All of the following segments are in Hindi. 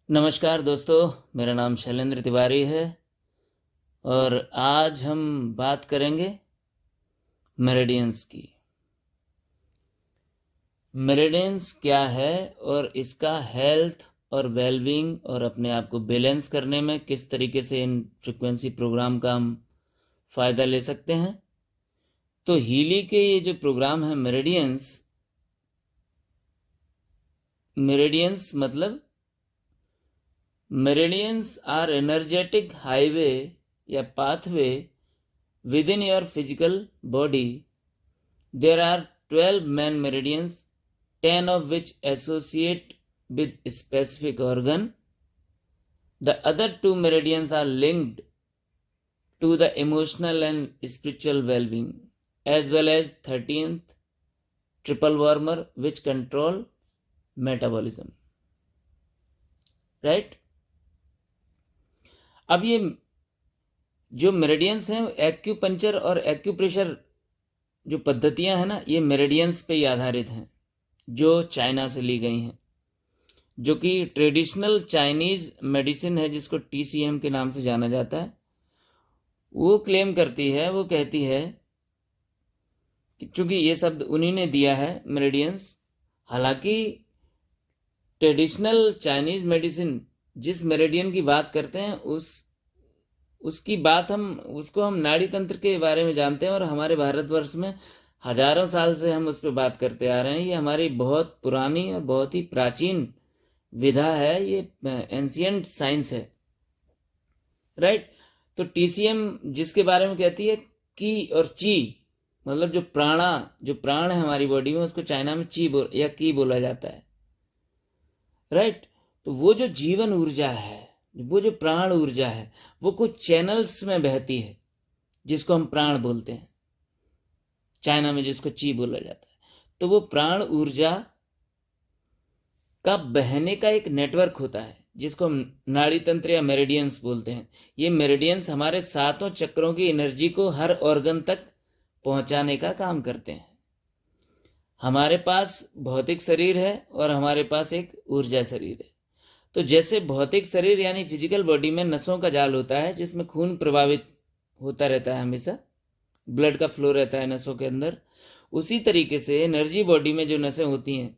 नमस्कार दोस्तों, मेरा नाम शैलेंद्र तिवारी है और आज हम बात करेंगे मेरिडियंस की। मेरिडियंस क्या है और इसका हेल्थ और वेलबींग और अपने आप को बैलेंस करने में किस तरीके से इन फ्रिक्वेंसी प्रोग्राम का हम फ़ायदा ले सकते हैं। तो हीली के ये जो प्रोग्राम है मेरिडियंस, मेरिडियंस मतलब मेरिडियंस आर एनर्जेटिक हाईवे या pathway within your physical body. There are 12 main meridians, 10 of which associate with specific organ. The other two meridians are linked to the emotional and spiritual well-being, as well as 13th triple warmer which control metabolism. Right? अब ये जो मेरिडियंस हैं एक्यूपंक्चर और एक्यूप्रेशर जो पद्धतियां हैं ना, ये मेरिडियंस पे ही आधारित हैं जो चाइना से ली गई हैं, जो कि ट्रेडिशनल चाइनीज मेडिसिन है जिसको टीसीएम के नाम से जाना जाता है। वो क्लेम करती है, वो कहती है कि चूंकि ये शब्द उन्हीं ने दिया है मेरिडियंस, हालांकि ट्रेडिशनल चाइनीज मेडिसिन जिस मेरिडियन की बात करते हैं उसकी बात उसको हम नाड़ी तंत्र के बारे में जानते हैं और हमारे भारतवर्ष में हजारों साल से हम उस पर बात करते आ रहे हैं। ये हमारी बहुत पुरानी और बहुत ही प्राचीन विधा है, ये एंशियंट साइंस है। राइट। तो टीसीएम जिसके बारे में कहती है की और ची, मतलब जो प्राण है हमारी बॉडी में, उसको चाइना में या की बोला जाता है। राइट। तो वो जो जीवन ऊर्जा है, वो जो प्राण ऊर्जा है, वो कुछ चैनल्स में बहती है जिसको हम प्राण बोलते हैं, चाइना में जिसको ची बोला जाता है। तो वो प्राण ऊर्जा का बहने का एक नेटवर्क होता है जिसको हम नाड़ी तंत्र या मेरिडियंस बोलते हैं। ये मेरिडियंस हमारे सातों चक्रों की एनर्जी को हर ऑर्गन तक पहुंचाने का काम करते हैं। हमारे पास भौतिक शरीर है और हमारे पास एक ऊर्जा शरीर है। तो जैसे भौतिक शरीर यानी फिजिकल बॉडी में नसों का जाल होता है जिसमें खून प्रभावित होता रहता है, हमेशा ब्लड का फ्लो रहता है नसों के अंदर, उसी तरीके से एनर्जी बॉडी में जो नसें होती हैं,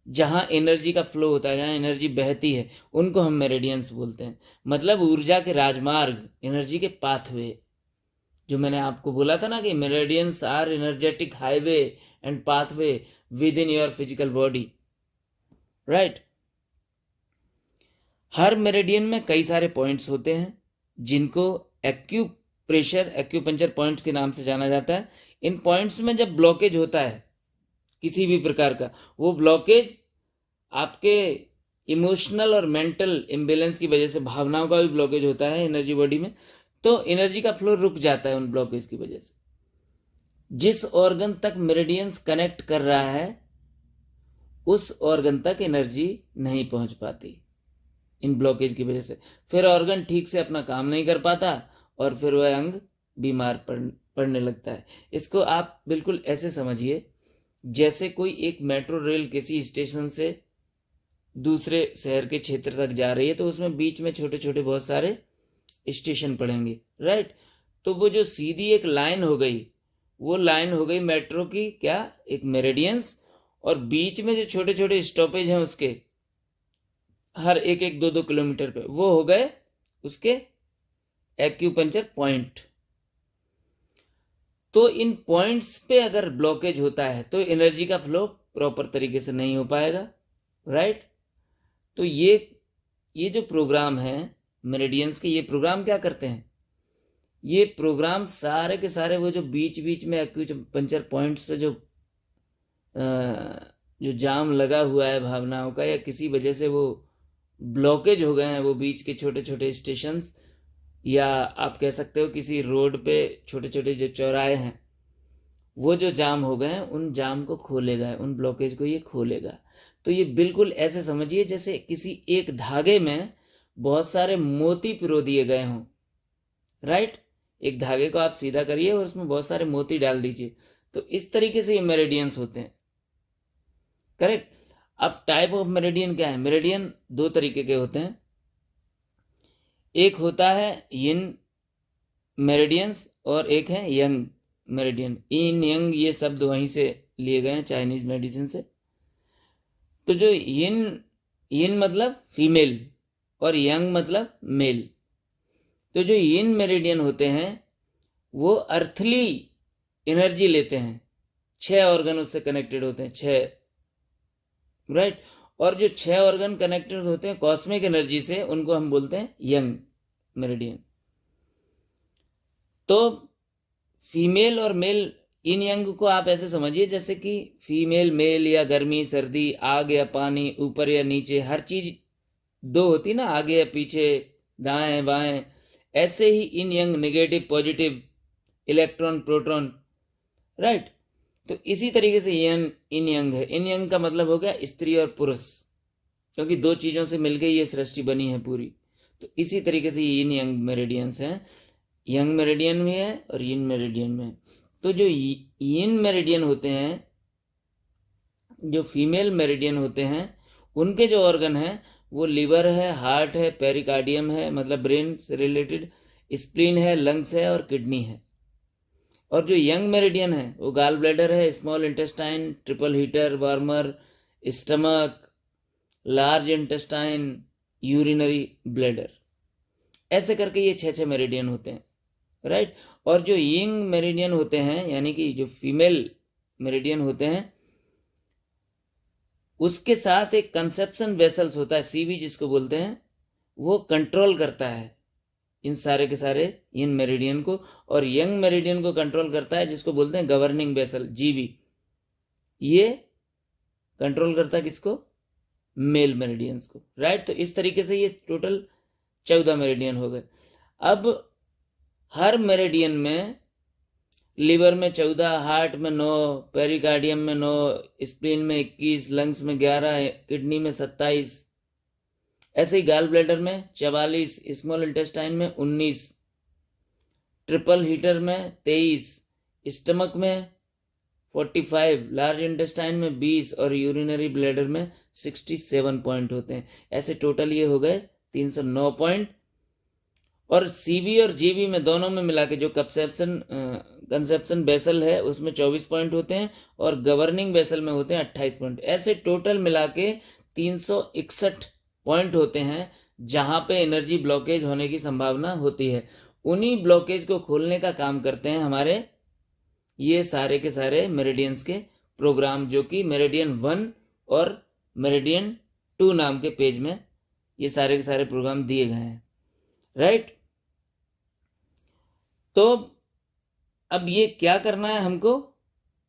जहां एनर्जी का फ्लो होता है, जहां एनर्जी बहती है, उनको हम मेरिडियंस बोलते हैं। मतलब ऊर्जा के राजमार्ग, एनर्जी के पाथवे, जो मैंने आपको बोला था ना कि meridians are energetic highway and pathway within your physical body. Right. हर मेरिडियन में कई सारे पॉइंट्स होते हैं जिनको एक्यूपंक्चर पॉइंट्स के नाम से जाना जाता है। इन पॉइंट्स में जब ब्लॉकेज होता है किसी भी प्रकार का, वो ब्लॉकेज आपके इमोशनल और मेंटल इम्बेलेंस की वजह से, भावनाओं का भी ब्लॉकेज होता है एनर्जी बॉडी में, तो एनर्जी का फ्लो रुक जाता है उन ब्लॉकेज की वजह से। जिस ऑर्गन तक मेरिडियंस कनेक्ट कर रहा है उस ऑर्गन तक एनर्जी नहीं पहुंच पाती इन ब्लॉकेज की वजह से। फिर ऑर्गन ठीक से अपना काम नहीं कर पाता और फिर वह अंग बीमार पड़ने लगता है। इसको आप बिल्कुल ऐसे समझिए जैसे कोई एक मेट्रो रेल किसी स्टेशन से दूसरे शहर के क्षेत्र तक जा रही है, तो उसमें बीच में छोटे छोटे बहुत सारे स्टेशन पड़ेंगे। राइट। तो वो जो सीधी एक लाइन हो गई, वो लाइन हो गई मेट्रो की क्या, एक मेरिडियंस, और बीच में जो छोटे छोटे स्टॉपेज हैं उसके हर एक 2-2 किलोमीटर पे, वो हो गए उसके एक्यूपंक्चर पॉइंट। तो इन पॉइंट्स पे अगर ब्लॉकेज होता है तो एनर्जी का फ्लो प्रॉपर तरीके से नहीं हो पाएगा। राइट। तो ये जो प्रोग्राम है मेरिडियंस के, ये प्रोग्राम क्या करते हैं, ये प्रोग्राम सारे के सारे वो जो बीच बीच में एक्यूपंक्चर पॉइंट्स पे जो जाम लगा हुआ है भावनाओं का, या किसी वजह से वो ब्लॉकेज हो गए हैं, वो बीच के छोटे छोटे स्टेशंस, या आप कह सकते हो किसी रोड पे छोटे छोटे जो चौराहे हैं, वो जो जाम हो गए हैं, उन जाम को खोलेगा, उन ब्लॉकेज को ये खोलेगा। तो ये बिल्कुल ऐसे समझिए जैसे किसी एक धागे में बहुत सारे मोती पिरो दिए गए हों। राइट। एक धागे को आप सीधा करिए और उसमें बहुत सारे मोती डाल दीजिए, तो इस तरीके से ये मेरिडियंस होते हैं। करेक्ट। अब टाइप ऑफ मेरिडियन क्या है? मेरिडियन दो तरीके के होते हैं। एक होता है यिन मेरिडियंस और एक है यंग मेरिडियन। इन यंग ये शब्द वहीं से लिए गए हैं, चाइनीज मेडिसिन से। तो जो यिन मतलब फीमेल और यंग मतलब मेल। तो जो यिन मेरिडियन होते हैं वो अर्थली एनर्जी लेते हैं, 6 ऑर्गन उससे कनेक्टेड होते हैं, 6, राइट। और जो 6 ऑर्गन कनेक्टेड होते हैं कॉस्मिक एनर्जी से, उनको हम बोलते हैं यंग मेरिडियन। तो फीमेल और मेल, इन यंग को आप ऐसे समझिए जैसे कि फीमेल मेल या गर्मी सर्दी, आग या पानी, ऊपर या नीचे, हर चीज दो होती ना, आगे या पीछे, दाएं बाएं। ऐसे ही इन यंग negative positive, electron proton, right. तो इसी तरीके से इन यंग है। इन यंग का मतलब हो गया स्त्री और पुरुष, क्योंकि दो चीजों से मिलकर ये सृष्टि बनी है पूरी। तो इसी तरीके से इन यंग मेरिडियंस हैं। यंग मेरिडियन में है और यिन मेरिडियन में है। तो जो यिन मेरिडियन होते हैं, जो फीमेल मेरिडियन होते हैं, उनके जो ऑर्गन हैं वो लिवर है, हार्ट है, पेरिकार्डियम है मतलब ब्रेन से रिलेटेड, स्प्लीन है, लंग्स है और किडनी है। और जो यंग मेरिडियन है वो गाल ब्लैडर है, small intestine, triple heater, warmer, stomach, large intestine, urinary bladder. ऐसे करके ये 6 मेरिडियन होते हैं, राइट। और जो यंग मेरिडियन होते हैं, यानी कि जो फीमेल मेरिडियन होते हैं, उसके साथ एक कंसेप्शन वेसल्स होता है, सीवी जिसको बोलते हैं, वो कंट्रोल करता है इन सारे के सारे इन मेरिडियन को। और यंग मेरिडियन को कंट्रोल करता है जिसको बोलते हैं गवर्निंग वेसल, जीवी। ये कंट्रोल करता है किसको? मेल मेरिडियंस को, राइट। तो इस तरीके से ये टोटल 14 मेरिडियन हो गए। अब हर मेरिडियन में, लिवर में 14, हार्ट में 9, पेरिकार्डियम में 9, स्प्लीन में 21, लंग्स में 11, किडनी में 27, ऐसे ही गाल ब्लैडर में 44, स्मॉल इंटेस्टाइन में 19, ट्रिपल हीटर में 23, स्टमक में 45, लार्ज इंटेस्टाइन में 20 और यूरिनरी ब्लैडर में 67 पॉइंट होते हैं। ऐसे टोटल ये हो गए 309 पॉइंट। और सीवी और जीवी में दोनों में मिला के जो कंसेप्शन बेसल है उसमें 24 पॉइंट होते हैं और गवर्निंग बेसल में होते हैं 28 पॉइंट। ऐसे टोटल मिला के 361 पॉइंट होते हैं जहां पे एनर्जी ब्लॉकेज होने की संभावना होती है। उन्हीं ब्लॉकेज को खोलने का काम करते हैं हमारे ये सारे के सारे मेरिडियंस के प्रोग्राम, जो कि मेरिडियन 1 और मेरिडियन 2 नाम के पेज में ये सारे के सारे प्रोग्राम दिए गए हैं, राइट। तो अब ये क्या करना है हमको?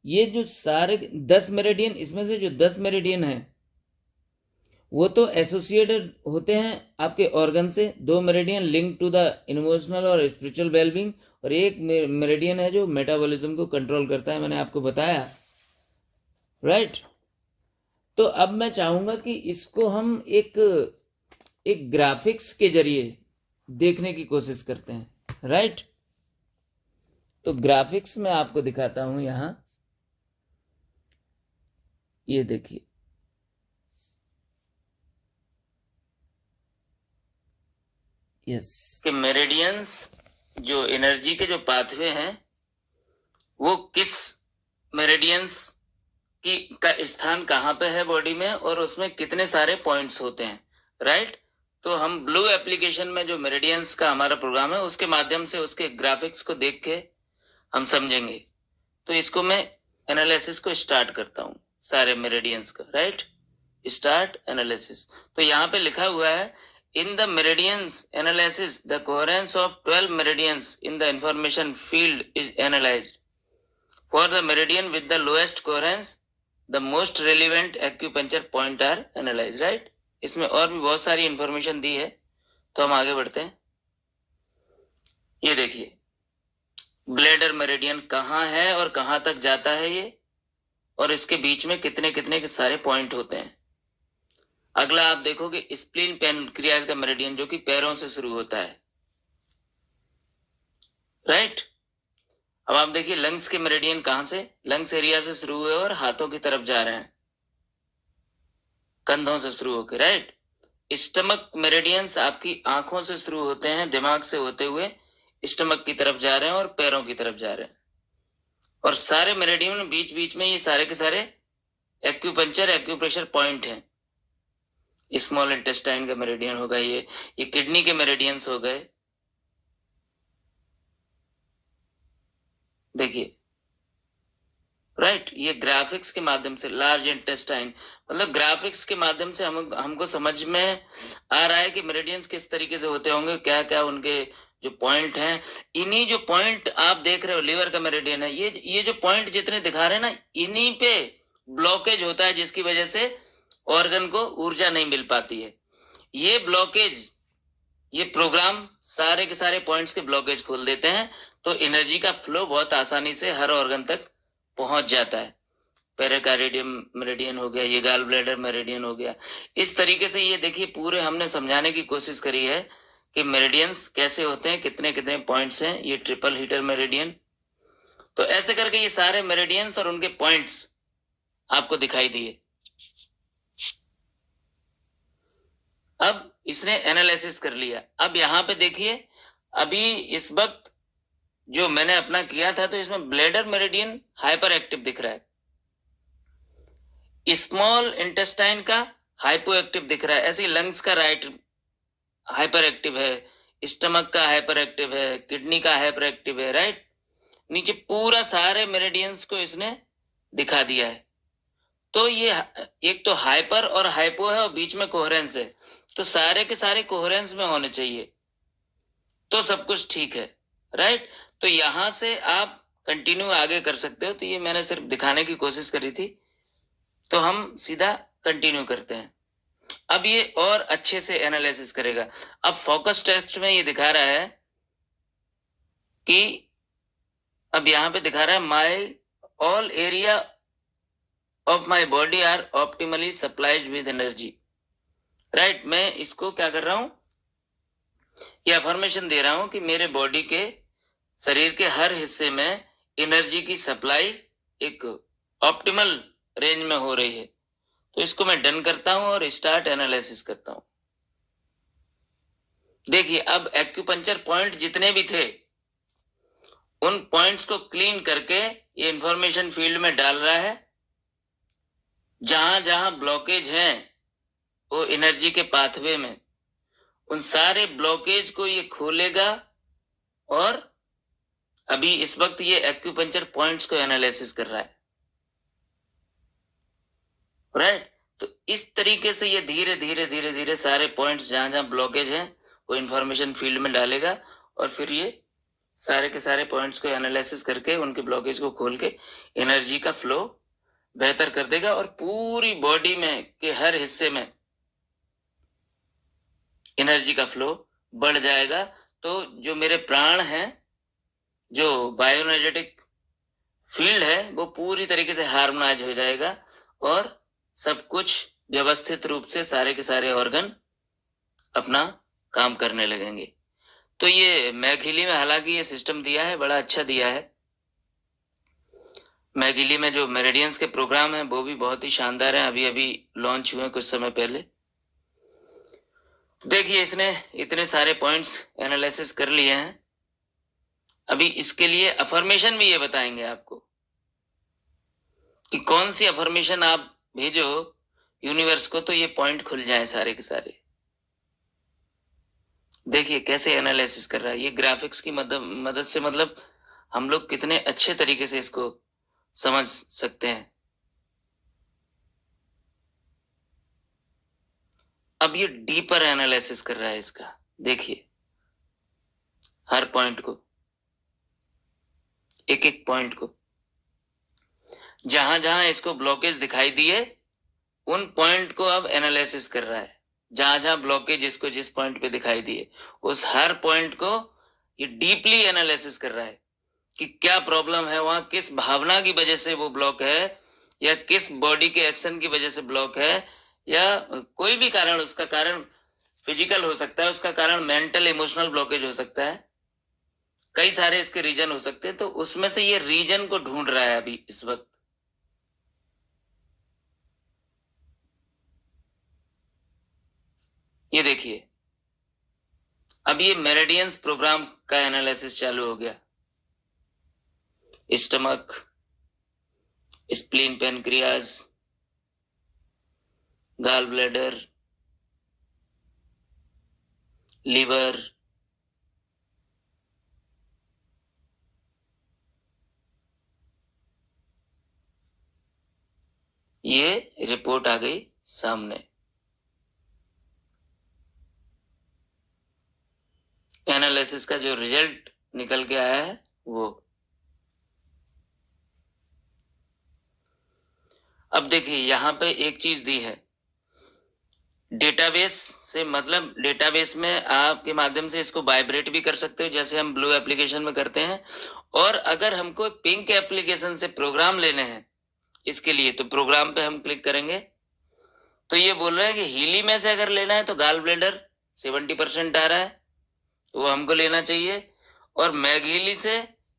ये जो सारे 10 मेरिडियन, इसमें से जो 10 मेरिडियन है वो तो एसोसिएटेड होते हैं आपके ऑर्गन से, 2 meridian link to the emotional और स्पिरिचुअल वेलबींग, और एक मेरिडियन है जो मेटाबॉलिज्म को कंट्रोल करता है, मैंने आपको बताया, राइट। तो अब मैं चाहूंगा कि इसको हम एक ग्राफिक्स के जरिए देखने की कोशिश करते हैं, राइट। तो ग्राफिक्स में आपको दिखाता हूं यहां, ये देखिए, यस, कि मेरिडियंस जो एनर्जी के जो पाथवे हैं वो किस मेरिडियंस की का स्थान कहाँ पे है बॉडी में और उसमें कितने सारे पॉइंट्स होते हैं, राइट। तो हम ब्लू एप्लीकेशन में जो मेरिडियंस का हमारा प्रोग्राम है उसके माध्यम से उसके ग्राफिक्स को देख के हम समझेंगे। तो इसको मैं एनालिसिस को स्टार्ट करता हूं सारे मेरिडियंस का, राइट। Start analysis. तो यहाँ पे लिखा हुआ है, in the meridians analysis the coherence of 12 meridians in the information field is analyzed. For the meridian with the lowest coherence the most relevant acupuncture point are analyzed, right। इसमें और भी बहुत सारी इंफॉर्मेशन दी है, तो हम आगे बढ़ते हैं। ये देखिए ब्लैडर मेरिडियन कहाँ है और कहाँ तक जाता है ये, और इसके बीच में कितने कितने के सारे पॉइंट होते हैं। अगला आप देखोगे स्प्लीन पैनक्रियाज का मेरिडियन जो कि पैरों से शुरू होता है, राइट। अब आप देखिए लंग्स के मेरिडियन कहां से, लंग्स एरिया से शुरू हुए और हाथों की तरफ जा रहे हैं, कंधों से शुरू होकर, राइट। स्टमक मेरिडियंस आपकी आंखों से शुरू होते हैं, दिमाग से होते हुए स्टमक की तरफ जा रहे हैं और पैरों की तरफ जा रहे हैं, और सारे मेरिडियन बीच बीच में ये सारे के सारे एक्यूपंक्चर एक्यूप्रेशर पॉइंट हैं। स्मॉल इंटेस्टाइन का मेरिडियन होगा ये किडनी के मेरिडियंस हो गए। देखिए, राइट, ये ग्राफिक्स के माध्यम से लार्ज इंटेस्टाइन, मतलब ग्राफिक्स के माध्यम से हमको समझ में आ रहा है कि मेरिडियंस किस तरीके से होते होंगे, क्या क्या उनके जो पॉइंट हैं। इन्हीं जो पॉइंट आप देख रहे हो, लीवर का मेरिडियन है, ये जो पॉइंट जितने दिखा रहे हैं ना, इन्हीं पे ब्लॉकेज होता है, जिसकी वजह से ऑर्गन को ऊर्जा नहीं मिल पाती है। ये ब्लॉकेज, ये प्रोग्राम सारे के सारे पॉइंट्स के ब्लॉकेज खोल देते हैं, तो एनर्जी का फ्लो बहुत आसानी से हर ऑर्गन तक पहुंच जाता है। पेरिकार्डियम मेरिडियन हो गया, ये गॉल ब्लैडर मेरिडियन हो गया। इस तरीके से ये देखिए, पूरे हमने समझाने की कोशिश करी है कि मेरिडियंस कैसे होते हैं, कितने कितने पॉइंट्स हैं। ये ट्रिपल हीटर मेरिडियन, तो ऐसे करके ये सारे मेरिडियंस और उनके पॉइंट्स आपको दिखाई दिए। अब इसने एनालिसिस कर लिया। अब यहां पे देखिए, अभी इस वक्त जो मैंने अपना किया था, तो इसमें ब्लैडर मेरिडियन हाइपर एक्टिव दिख रहा है, स्मॉल इंटेस्टाइन का हाइपो एक्टिव दिख रहा है, ऐसे लंग्स का राइट हाइपर एक्टिव है, स्टमक का हाइपर एक्टिव है, किडनी का हाइपर एक्टिव है, राइट। नीचे पूरा सारे मेरिडियंस को इसने दिखा दिया है। तो ये एक तो हाइपर और हाइपो है और बीच में कोहेरेंस है, तो सारे के सारे कोहेरेंस में होने चाहिए, तो सब कुछ ठीक है, राइट। तो यहां से आप कंटिन्यू आगे कर सकते हो। तो ये मैंने सिर्फ दिखाने की कोशिश करी थी, तो हम सीधा कंटिन्यू करते हैं। अब ये और अच्छे से एनालिसिस करेगा। अब फोकस टेस्ट में ये दिखा रहा है कि, अब यहां पे दिखा रहा है, my all area of my body are optimally supplied with energy, right. मैं इसको क्या कर रहा हूं, ये अफर्मेशन दे रहा हूं कि मेरे बॉडी के, शरीर के हर हिस्से में एनर्जी की सप्लाई एक ऑप्टिमल रेंज में हो रही है। तो इसको मैं डन करता हूं और स्टार्ट एनालिसिस करता हूं। देखिए, अब एक्यूपंक्चर पॉइंट जितने भी थे, उन पॉइंट्स को क्लीन करके ये इंफॉर्मेशन फील्ड में डाल रहा है। जहां जहां ब्लॉकेज हैं वो एनर्जी के पाथवे में, उन सारे ब्लॉकेज को ये खोलेगा, और अभी इस वक्त ये एक्यूपंक्चर पॉइंट्स को एनालिसिस कर रहा है, राइट। तो इस तरीके से ये धीरे धीरे धीरे धीरे सारे पॉइंट्स जहां जहां ब्लॉकेज हैं वो इंफॉर्मेशन फील्ड में डालेगा, और फिर ये सारे के सारे पॉइंट्स को एनालिसिस करके उनके ब्लॉकेज को खोल के एनर्जी का फ्लो बेहतर कर देगा, और पूरी बॉडी में के हर हिस्से में एनर्जी का फ्लो बढ़ जाएगा। तो जो मेरे प्राण हैं, जो बायोएनर्जेटिक फील्ड है, वो पूरी तरीके से हार्मोनाइज हो जाएगा, और सब कुछ व्यवस्थित रूप से सारे के सारे ऑर्गन अपना काम करने लगेंगे। तो ये मैगहिली में हालांकि ये सिस्टम दिया है, बड़ा अच्छा दिया है। मैगहिली में जो मेरिडियंस के प्रोग्राम है वो भी बहुत ही शानदार है, अभी अभी लॉन्च हुए कुछ समय पहले। देखिए, इसने इतने सारे पॉइंट्स एनालिसिस कर लिए हैं। अभी इसके लिए अफर्मेशन भी ये बताएंगे आपको कि कौन सी अफर्मेशन आप भेजो यूनिवर्स को तो ये पॉइंट खुल जाए सारे के सारे। देखिए कैसे एनालिसिस कर रहा है, ये ग्राफिक्स की मदद से, मतलब हम लोग कितने अच्छे तरीके से इसको समझ सकते हैं। अब ये डीपर एनालिसिस कर रहा है इसका, देखिए हर पॉइंट को, एक एक पॉइंट को, जहां जहां इसको ब्लॉकेज दिखाई दिए उन पॉइंट को अब एनालिसिस कर रहा है। जहां जहां ब्लॉकेज इसको जिस पॉइंट पे दिखाई दिए उस हर पॉइंट को ये डीपली एनालिसिस कर रहा है कि क्या प्रॉब्लम है वहां, किस भावना की वजह से वो ब्लॉक है, या किस बॉडी के एक्शन की वजह से ब्लॉक है, या कोई भी कारण, उसका कारण फिजिकल हो सकता है, उसका कारण मेंटल इमोशनल ब्लॉकेज हो सकता है, कई सारे इसके रीजन हो सकते हैं। तो उसमें से ये रीजन को ढूंढ रहा है अभी इस वक्त। ये देखिए, अब ये मेरिडियंस प्रोग्राम का एनालिसिस चालू हो गया। Stomach, spleen, pancreas, gall bladder, liver, ये रिपोर्ट आ गई सामने। एनालिसिस का जो रिजल्ट निकल के आया है वो। अब देखिए यहां पे एक चीज दी है, डेटाबेस से मतलब डेटाबेस में आपके माध्यम से इसको वाइब्रेट भी कर सकते हो, जैसे हम ब्लू एप्लीकेशन में करते हैं। और अगर हमको पिंक एप्लीकेशन से प्रोग्राम लेने हैं इसके लिए, तो प्रोग्राम पे हम क्लिक करेंगे तो ये बोल रहे हैं कि हीली में से अगर लेना है तो गाल ब्लैडर 70% आ रहा है, वो हमको लेना चाहिए। और मैगहीली से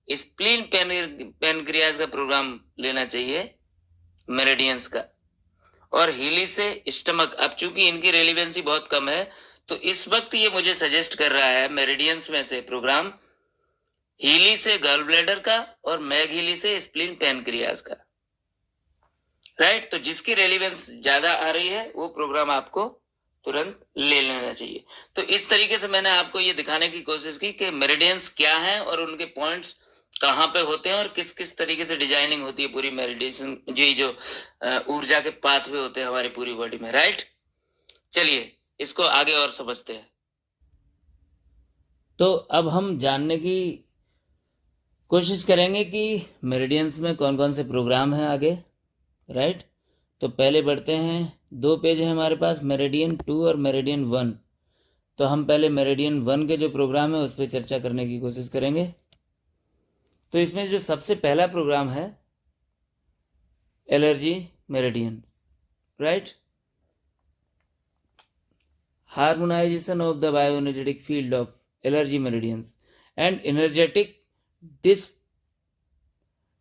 स्प्लीन पेनक्रियाज का प्रोग्राम लेना चाहिए मेरिडियंस का। और हीली से स्टमक, अब चूंकि इनकी रेलिवेंसी बहुत कम है तो इस वक्त ये मुझे सजेस्ट कर रहा है मेरिडियंस में से प्रोग्राम हीली से गॉल ब्लैडर का और मैगहीली से स्प्लीन पेनक्रियाज का। राइट, तो जिसकी रेलिवेंस ज्यादा आ रही है वो प्रोग्राम आपको तुरंत ले लेना चाहिए। तो इस तरीके से मैंने आपको ये दिखाने की कोशिश की कि मेरिडियंस क्या है और उनके पॉइंट्स कहाँ पे होते हैं और किस किस तरीके से डिजाइनिंग होती है पूरी मेडिटेशन, जो ऊर्जा के पाथवे होते हैं हमारी पूरी बॉडी में। राइट, चलिए इसको आगे और समझते हैं। तो अब हम जानने की कोशिश करेंगे कि मेरिडियंस में कौन कौन से प्रोग्राम हैं आगे। राइट, तो पहले बढ़ते हैं, 2 पेज है हमारे पास, मेरिडियन 2 और मेरिडियन 1। तो हम पहले मेरिडियन 1 के जो प्रोग्राम है उस पर चर्चा करने की कोशिश करेंगे। तो इसमें जो सबसे पहला प्रोग्राम है allergy meridians. Right, harmonization of the bioenergetic field of allergy meridians and energetic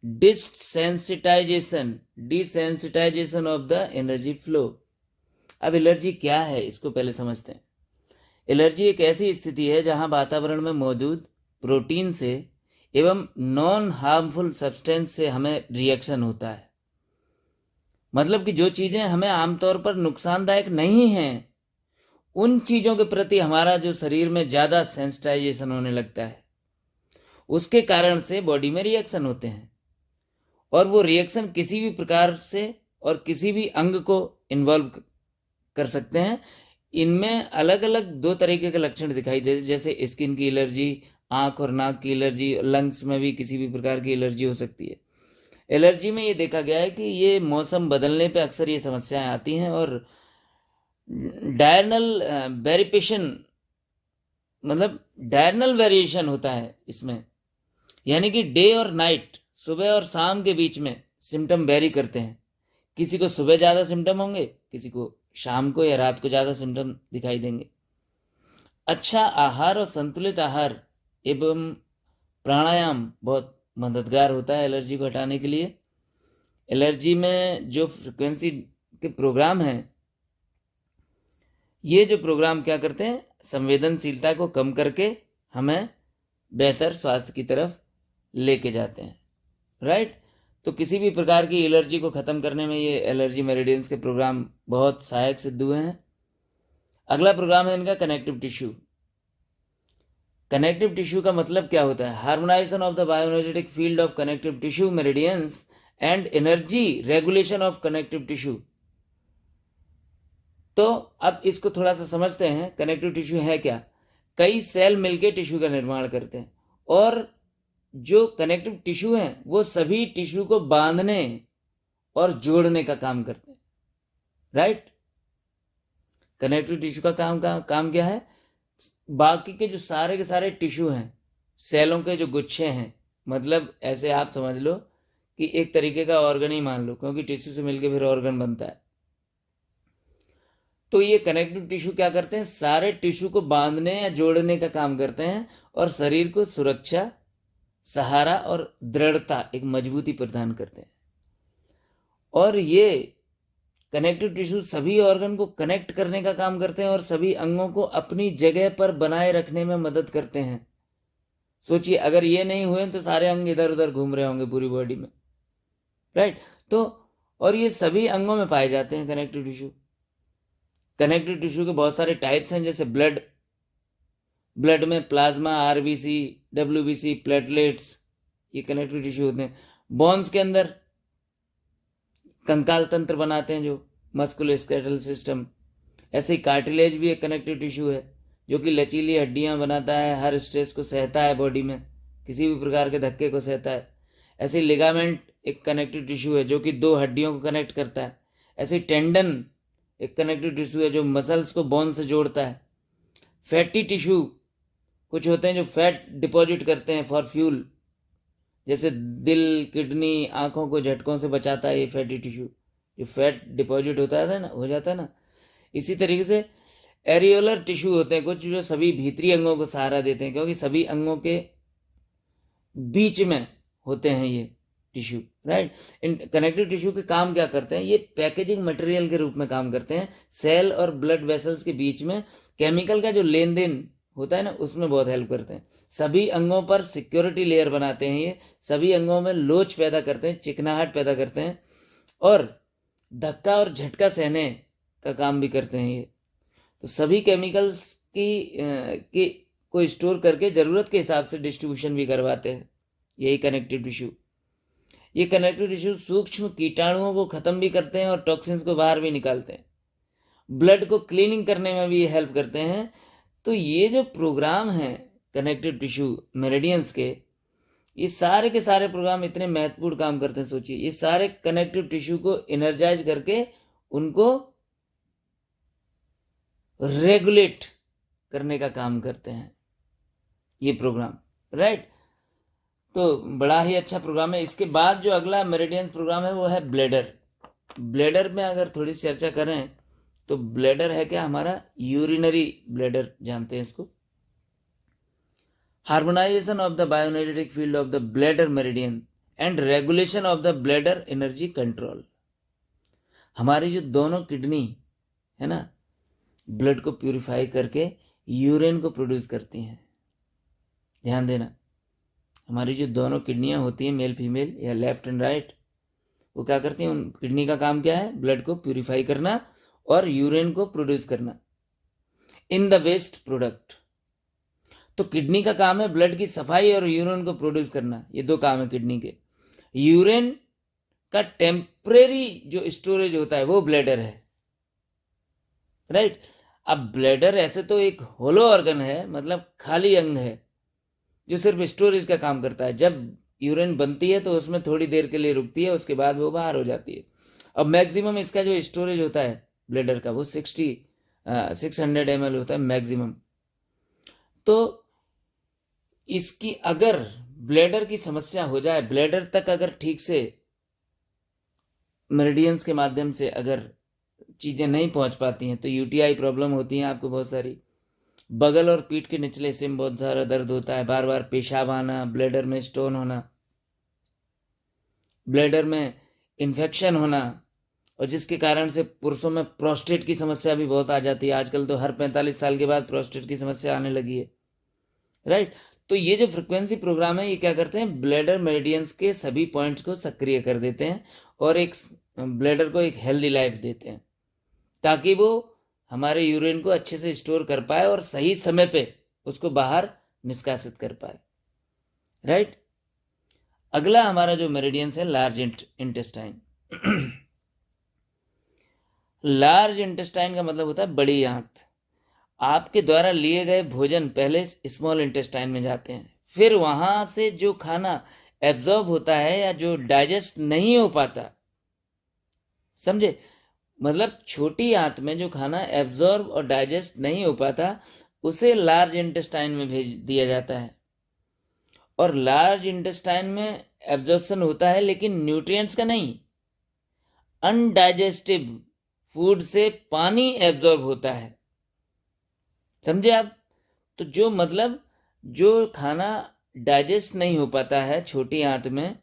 desensitization of the energy flow. अब एलर्जी क्या है इसको पहले समझते हैं। एलर्जी एक ऐसी स्थिति है जहां वातावरण में मौजूद प्रोटीन से एवं नॉन हार्मफुल सब्सटेंस से हमें रिएक्शन होता है। मतलब कि जो चीजें हमें आमतौर पर नुकसानदायक नहीं हैं उन चीजों के प्रति हमारा जो शरीर में ज्यादा सेंसिटाइजेशन होने लगता है, उसके कारण से बॉडी में रिएक्शन होते हैं। और वो रिएक्शन किसी भी प्रकार से और किसी भी अंग को इन्वॉल्व कर सकते हैं। इनमें अलग अलग 2 तरीके के लक्षण दिखाई देते, जैसे स्किन की एलर्जी, आंख और नाक की एलर्जी, लंग्स में भी किसी भी प्रकार की एलर्जी हो सकती है। एलर्जी में ये देखा गया है कि ये मौसम बदलने पे अक्सर ये समस्याएं आती हैं। और डायरनल वेरिएशन, मतलब डायरनल वेरिएशन होता है इसमें, यानी कि डे और नाइट, सुबह और शाम के बीच में सिम्टम वेरी करते हैं। किसी को सुबह ज़्यादा सिम्टम होंगे, किसी को शाम को या रात को ज़्यादा सिम्टम दिखाई देंगे। अच्छा आहार और संतुलित आहार एवं प्राणायाम बहुत मददगार होता है एलर्जी को हटाने के लिए। एलर्जी में जो फ्रिक्वेंसी के प्रोग्राम हैं, ये जो प्रोग्राम क्या करते हैं, संवेदनशीलता को कम करके हमें बेहतर स्वास्थ्य की तरफ लेके जाते हैं। राइट, तो किसी भी प्रकार की एलर्जी को ख़त्म करने में ये एलर्जी मेरिडियंस के प्रोग्राम बहुत सहायक सिद्ध हुए हैं। अगला प्रोग्राम है इनका कनेक्टिव टिश्यू। कनेक्टिव टिश्यू का मतलब क्या होता है? Harmonization of the bioenergetic field of connective tissue meridians and energy regulation of connective tissue. तो अब इसको थोड़ा सा समझते हैं। कनेक्टिव टिश्यू है क्या? कई सेल मिलकर टिश्यू का निर्माण करते हैं और जो कनेक्टिव टिश्यू हैं वो सभी टिश्यू को बांधने और जोड़ने का काम करते हैं। राइट, कनेक्टिव टिश्यू का काम क्या है? बाकी के जो सारे के सारे टिश्यू हैं, सेलों के जो गुच्छे हैं, मतलब ऐसे आप समझ लो कि एक तरीके का ऑर्गन ही मान लो, क्योंकि टिश्यू से मिलकर फिर ऑर्गन बनता है। तो ये कनेक्टिव टिश्यू क्या करते हैं? सारे टिश्यू को बांधने या जोड़ने का काम करते हैं और शरीर को सुरक्षा, सहारा और दृढ़ता, एक मजबूती प्रदान करते हैं। और ये कनेक्टिव टिश्यू सभी ऑर्गन को कनेक्ट करने का काम करते हैं और सभी अंगों को अपनी जगह पर बनाए रखने में मदद करते हैं। सोचिए, अगर ये नहीं हुए तो सारे अंग इधर उधर घूम रहे होंगे पूरी बॉडी में, राइट। तो और ये सभी अंगों में पाए जाते हैं कनेक्टिव टिश्यू। कनेक्टिव टिश्यू के बहुत सारे टाइप्स हैं, जैसे ब्लड में प्लाज्मा, आरबीसी, डब्ल्यूबीसी, प्लेटलेट्स, ये कनेक्टिव टिश्यू होते हैं। बोन्स के अंदर कंकाल तंत्र बनाते हैं जो मस्कुलोस्केलेटल सिस्टम। ऐसे ही कार्टिलेज भी एक कनेक्टिव टिश्यू है जो कि लचीली हड्डियां बनाता है, हर स्ट्रेस को सहता है, बॉडी में किसी भी प्रकार के धक्के को सहता है। ऐसे ही लिगामेंट एक कनेक्टिव टिश्यू है जो कि दो हड्डियों को कनेक्ट करता है। ऐसे ही टेंडन एक कनेक्टिव टिश्यू है जो मसल्स को बोन से जोड़ता है। फैटी टिश्यू कुछ होते हैं जो फैट डिपॉजिट करते हैं फॉर फ्यूल, जैसे दिल, किडनी, आंखों को झटकों से बचाता है ये फैटी टिश्यू, जो फैट डिपॉजिट होता है ना, हो जाता है ना। इसी तरीके से एरियोलर टिश्यू होते हैं कुछ जो सभी भीतरी अंगों को सहारा देते हैं, क्योंकि सभी अंगों के बीच में होते हैं ये tissue, right. In connective tissue के काम क्या करते हैं? ये पैकेजिंग मटेरियल के रूप में काम करते हैं। सेल और ब्लड वेसल्स के बीच में केमिकल का जो लेन देन होता है ना, उसमें बहुत हेल्प करते हैं। सभी अंगों पर सिक्योरिटी लेयर बनाते हैं ये, सभी अंगों में लोच पैदा करते हैं, चिकनाहट पैदा करते हैं और धक्का और झटका सहने का काम भी करते हैं ये। तो सभी केमिकल्स की को स्टोर करके ज़रूरत के हिसाब से डिस्ट्रीब्यूशन भी करवाते हैं यही कनेक्टिव टिश्यू। ये कनेक्टिव टिश्यू सूक्ष्म कीटाणुओं को खत्म भी करते हैं और टॉक्सिन्स को बाहर भी निकालते हैं। ब्लड को क्लीनिंग करने में भी हेल्प करते हैं। तो ये जो प्रोग्राम हैं कनेक्टिव टिश्यू मेरिडियंस के, ये सारे के सारे प्रोग्राम इतने महत्वपूर्ण काम करते हैं। सोचिए, ये सारे कनेक्टिव टिश्यू को एनर्जाइज करके उनको रेगुलेट करने का काम करते हैं ये प्रोग्राम, राइट। तो बड़ा ही अच्छा प्रोग्राम है। इसके बाद जो अगला मेरिडियंस प्रोग्राम है वो है ब्लैडर। ब्लैडर में अगर थोड़ी सी चर्चा करें तो ब्लैडर है क्या? हमारा यूरिनरी ब्लैडर, जानते हैं इसको। Harmonization of the bioenergetic field of the bladder meridian and regulation of the bladder energy control. हमारी जो दोनों किडनी है ना, ब्लड को प्यूरिफाई करके यूरिन को प्रोड्यूस करती हैं। ध्यान देना, हमारी जो दोनों किडनियां होती हैं, मेल फीमेल या लेफ्ट एंड राइट, वो क्या करती हैं? उन किडनी का काम क्या है? ब्लड को प्यूरिफाई करना और यूरिन को प्रोड्यूस करना इन द वेस्ट प्रोडक्ट। तो किडनी का काम है ब्लड की सफाई और यूरिन को प्रोड्यूस करना, ये दो काम है किडनी के। यूरिन का टेम्परेरी जो स्टोरेज होता है वो ब्लैडर है, राइट। अब ब्लैडर ऐसे तो एक होलो ऑर्गन है, मतलब खाली अंग है जो सिर्फ स्टोरेज का काम करता है। जब यूरिन बनती है तो उसमें थोड़ी देर के लिए रुकती है, उसके बाद वो बाहर हो जाती है। अब मैक्सिमम इसका जो स्टोरेज होता है ब्लैडर का वो 600 ml होता है मैक्सिमम। तो इसकी अगर ब्लैडर की समस्या हो जाए, ब्लैडर तक अगर ठीक से मेरिडियंस के माध्यम से अगर चीज़ें नहीं पहुंच पाती हैं तो यूटीआई प्रॉब्लम होती हैं आपको बहुत सारी। बगल और पीठ के निचले हिस्से में बहुत सारा दर्द होता है, बार बार पेशाब आना, ब्लैडर में स्टोन होना, ब्लैडर में इन्फेक्शन होना, और जिसके कारण से पुरुषों में प्रोस्टेट की समस्या भी बहुत आ जाती है। आजकल तो हर 45 साल के बाद प्रोस्टेट की समस्या आने लगी है, राइट। तो ये जो फ्रिक्वेंसी प्रोग्राम है ये क्या करते हैं? ब्लैडर मेरिडियंस के सभी पॉइंट्स को सक्रिय कर देते हैं और एक ब्लैडर को एक हेल्दी लाइफ देते हैं, ताकि वो हमारे यूरिन को अच्छे से स्टोर कर पाए और सही समय पे उसको बाहर निष्कासित कर पाए, राइट। अगला हमारा जो मेरिडियंस है लार्ज इंटेस्टाइन। लार्ज इंटेस्टाइन का मतलब होता है बड़ी आंत। आपके द्वारा लिए गए भोजन पहले स्मॉल इंटेस्टाइन में जाते हैं, फिर वहां से जो खाना एब्जॉर्ब होता है या जो डाइजेस्ट नहीं हो पाता, समझे, मतलब छोटी आंत में जो खाना एब्जॉर्ब और डाइजेस्ट नहीं हो पाता उसे लार्ज इंटेस्टाइन में भेज दिया जाता है। और लार्ज इंटेस्टाइन में एब्जॉर्प्शन होता है लेकिन न्यूट्रिएंट्स का नहीं, अनडाइजेस्टिव फूड से पानी एब्जॉर्ब होता है, समझे आप। तो जो मतलब जो खाना डाइजेस्ट नहीं हो पाता है छोटी आंत में,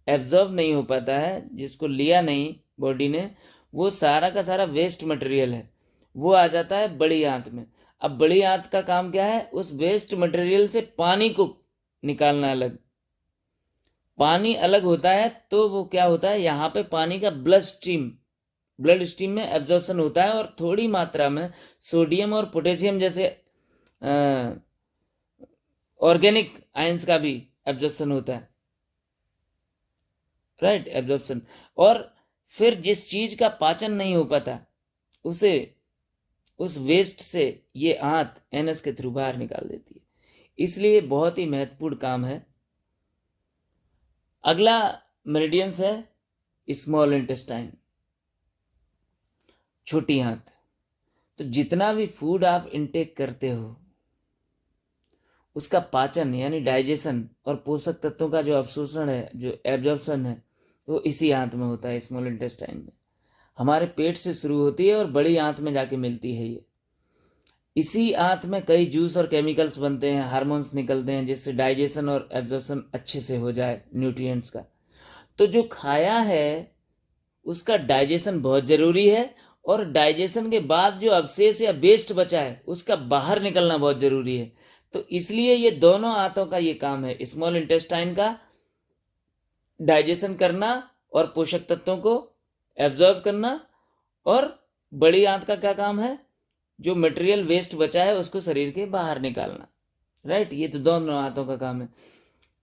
एब्जॉर्ब नहीं हो पाता है, जिसको लिया नहीं बॉडी ने, वो सारा का सारा वेस्ट मटेरियल है, वो आ जाता है बड़ी आंत में। अब बड़ी आंत का काम क्या है, उस वेस्ट मटेरियल से पानी को निकालना अलग। पानी अलग होता है तो वो क्या होता है, यहाँ पे पानी का ब्लड स्ट्रीम में एब्जॉर्प्शन होता है, और थोड़ी मात्रा में सोडियम और पोटेशियम जैसे ऑर्गेनिक आयंस का भी एब्जॉर्प्शन होता है, राइट, एब्जॉर्प्शन। और फिर जिस चीज का पाचन नहीं हो पाता उसे, उस वेस्ट से ये आंत एनएस के थ्रू बाहर निकाल देती है। इसलिए बहुत ही महत्वपूर्ण काम है। अगला मेरिडियंस है स्मॉल इंटेस्टाइन, छोटी आंत। तो जितना भी फूड आप इनटेक करते हो उसका पाचन यानी डाइजेशन और पोषक तत्वों का जो अवशोषण है, जो एब्जॉर्प्शन है, वो इसी आंत में होता है, स्मॉल इंटेस्टाइन में। हमारे पेट से शुरू होती है और बड़ी आंत में जाके मिलती है ये। इसी आंत में कई जूस और केमिकल्स बनते हैं, हार्मोन्स निकलते हैं, जिससे डाइजेशन और एब्जॉर्प्शन अच्छे से हो जाए न्यूट्रिएंट्स का। तो जो खाया है उसका डाइजेशन बहुत जरूरी है, और डाइजेशन के बाद जो अवशेष या वेस्ट बचा है उसका बाहर निकलना बहुत जरूरी है। तो इसलिए ये दोनों आंतों का ये काम है, स्मॉल इंटेस्टाइन का डाइजेशन करना और पोषक तत्वों को एब्जॉर्ब करना, और बड़ी आंत का क्या काम है, जो मटेरियल वेस्ट बचा है उसको शरीर के बाहर निकालना, राइट। ये तो दोनों आंतों का काम है।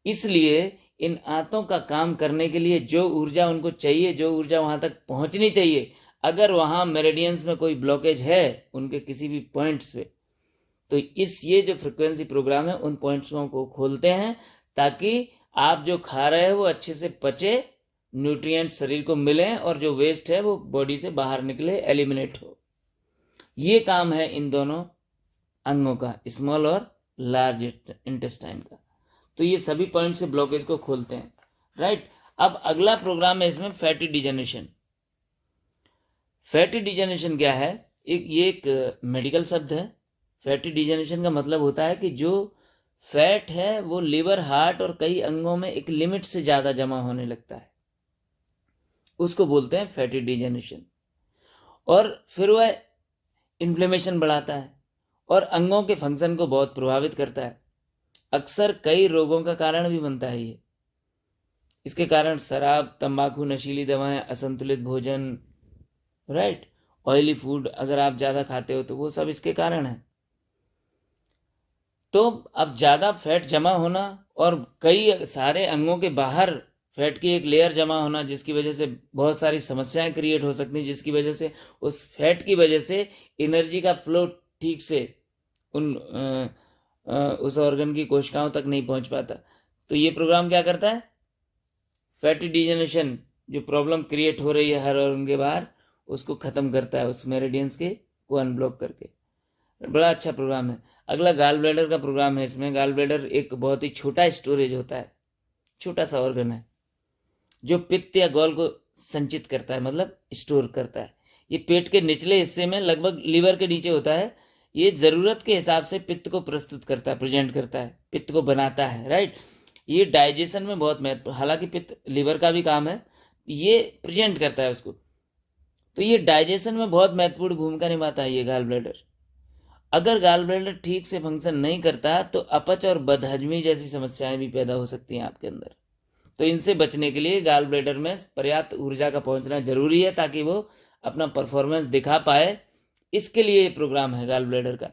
इसलिए इन आंतों का काम करने के लिए जो ऊर्जा उनको चाहिए, जो ऊर्जा वहां तक पहुंचनी चाहिए, अगर वहां मेरिडियंस में कोई ब्लॉकेज है उनके किसी भी पॉइंट्स पे, तो ये जो फ्रिक्वेंसी प्रोग्राम है उन पॉइंट्सों को खोलते हैं, ताकि आप जो खा रहे हैं वो अच्छे से पचे, न्यूट्रिएंट शरीर को मिले, और जो वेस्ट है वो बॉडी से बाहर निकले, एलिमिनेट हो। ये काम है इन दोनों अंगों का, स्मॉल और लार्ज इंटेस्टाइन का। तो ये सभी पॉइंट्स के ब्लॉकेज को खोलते हैं, राइट। अब अगला प्रोग्राम है इसमें फैटी डिजेनरेशन। फैटी डिजेनरेशन क्या है, ये एक मेडिकल शब्द है। फैटी डिजेनरेशन का मतलब होता है कि जो फैट है वो लिवर, हार्ट और कई अंगों में एक लिमिट से ज्यादा जमा होने लगता है, उसको बोलते हैं फैटी डिजेनरेशन। और फिर वह इन्फ्लेमेशन बढ़ाता है और अंगों के फंक्शन को बहुत प्रभावित करता है। अक्सर कई रोगों का कारण भी बनता है ये। इसके कारण शराब, तंबाकू, नशीली दवाएं, असंतुलित भोजन, राइट, ऑयली फूड अगर आप ज्यादा खाते हो तो वो सब इसके कारण है। तो अब ज्यादा फैट जमा होना और कई सारे अंगों के बाहर फैट की एक लेयर जमा होना, जिसकी वजह से बहुत सारी समस्याएं क्रिएट हो सकती हैं, जिसकी वजह से उस फैट की वजह से एनर्जी का फ्लो ठीक से उस ऑर्गन की कोशिकाओं तक नहीं पहुंच पाता। तो ये प्रोग्राम क्या करता है, फैटी डिजेनरेशन जो प्रॉब्लम क्रिएट हो रही है हर ऑर्गन के बाहर, उसको खत्म करता है उस मेरिडियंस के को अनब्लॉक करके। बड़ा अच्छा प्रोग्राम है। अगला गाल ब्लैडर का प्रोग्राम है। इसमें गाल ब्लैडर एक बहुत ही छोटा स्टोरेज होता है, छोटा सा ऑर्गन है जो पित्त या गॉल को संचित करता है, मतलब स्टोर करता है। ये पेट के निचले हिस्से में लगभग लीवर के नीचे होता है। ये जरूरत के हिसाब से पित्त को प्रस्तुत करता है, प्रेजेंट करता है, पित्त को बनाता है, राइट। ये डाइजेशन में बहुत महत्व, हालांकि पित्त लीवर का भी काम है, ये प्रेजेंट करता है उसको। तो ये डाइजेशन में बहुत महत्वपूर्ण भूमिका निभाता है ये गाल ब्लैडर। अगर गाल ब्लैडर ठीक से फंक्शन नहीं करता तो अपच और बदहजमी जैसी समस्याएं भी पैदा हो सकती हैं आपके अंदर। तो इनसे बचने के लिए गाल ब्लैडर में पर्याप्त ऊर्जा का पहुंचना जरूरी है, ताकि वो अपना परफॉर्मेंस दिखा पाए। इसके लिए ये प्रोग्राम है गाल ब्लैडर का।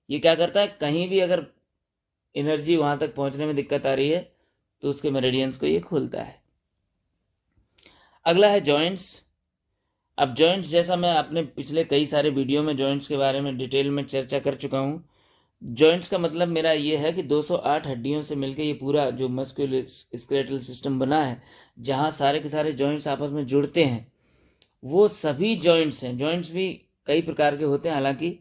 ये क्या करता है, कहीं भी अगर एनर्जी वहां तक पहुंचने में दिक्कत आ रही है तो उसके मेरिडियंस को ये खोलता है। अगला है जॉइंट्स। अब जॉइंट्स, जैसा मैं अपने पिछले कई सारे वीडियो में जॉइंट्स के बारे में डिटेल में चर्चा कर चुका हूँ। जॉइंट्स का मतलब मेरा ये है कि 208 हड्डियों से मिलकर ये पूरा जो मस्कुलोस्केलेटल सिस्टम बना है, जहाँ सारे के सारे जॉइंट्स आपस में जुड़ते हैं, वो सभी जॉइंट्स हैं। जॉइंट्स भी कई प्रकार के होते हैं हालांकि।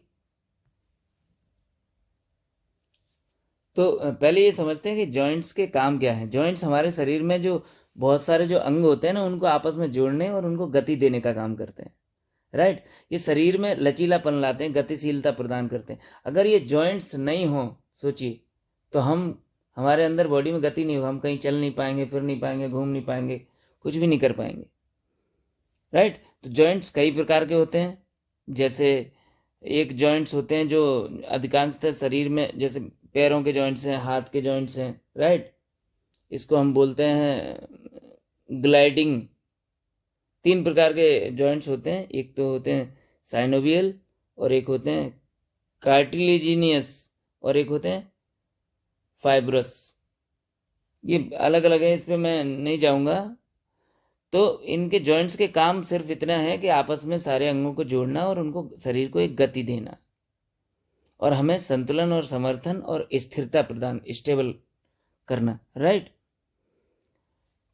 तो पहले ये समझते हैं कि जॉइंट्स के काम क्या है। जॉइंट्स हमारे शरीर में जो बहुत सारे जो अंग होते हैं ना, उनको आपस में जोड़ने और उनको गति देने का काम करते हैं, राइट। ये शरीर में लचीलापन लाते हैं, गतिशीलता प्रदान करते हैं। अगर ये जॉइंट्स नहीं हो, सोचिए, तो हमारे अंदर बॉडी में गति नहीं होगा, हम कहीं चल नहीं पाएंगे, फिर नहीं पाएंगे, घूम नहीं पाएंगे, कुछ भी नहीं कर पाएंगे, राइट। तो जॉइंट्स कई प्रकार के होते हैं। जैसे एक जॉइंट्स होते हैं जो अधिकांशतः शरीर में, जैसे पैरों के जॉइंट्स हैं, हाथ के जॉइंट्स हैं, राइट। इसको हम बोलते हैं ग्लाइडिंग। 3 प्रकार के जॉइंट्स होते हैं, एक तो होते हैं साइनोवियल, और एक होते हैं कार्टिलेजिनियस, और एक होते हैं फाइब्रस। ये अलग अलग है, इस पे मैं नहीं जाऊंगा। तो इनके जॉइंट्स के काम सिर्फ इतना है कि आपस में सारे अंगों को जोड़ना और उनको, शरीर को एक गति देना, और हमें संतुलन और समर्थन और स्थिरता प्रदान, स्टेबल करना, राइट।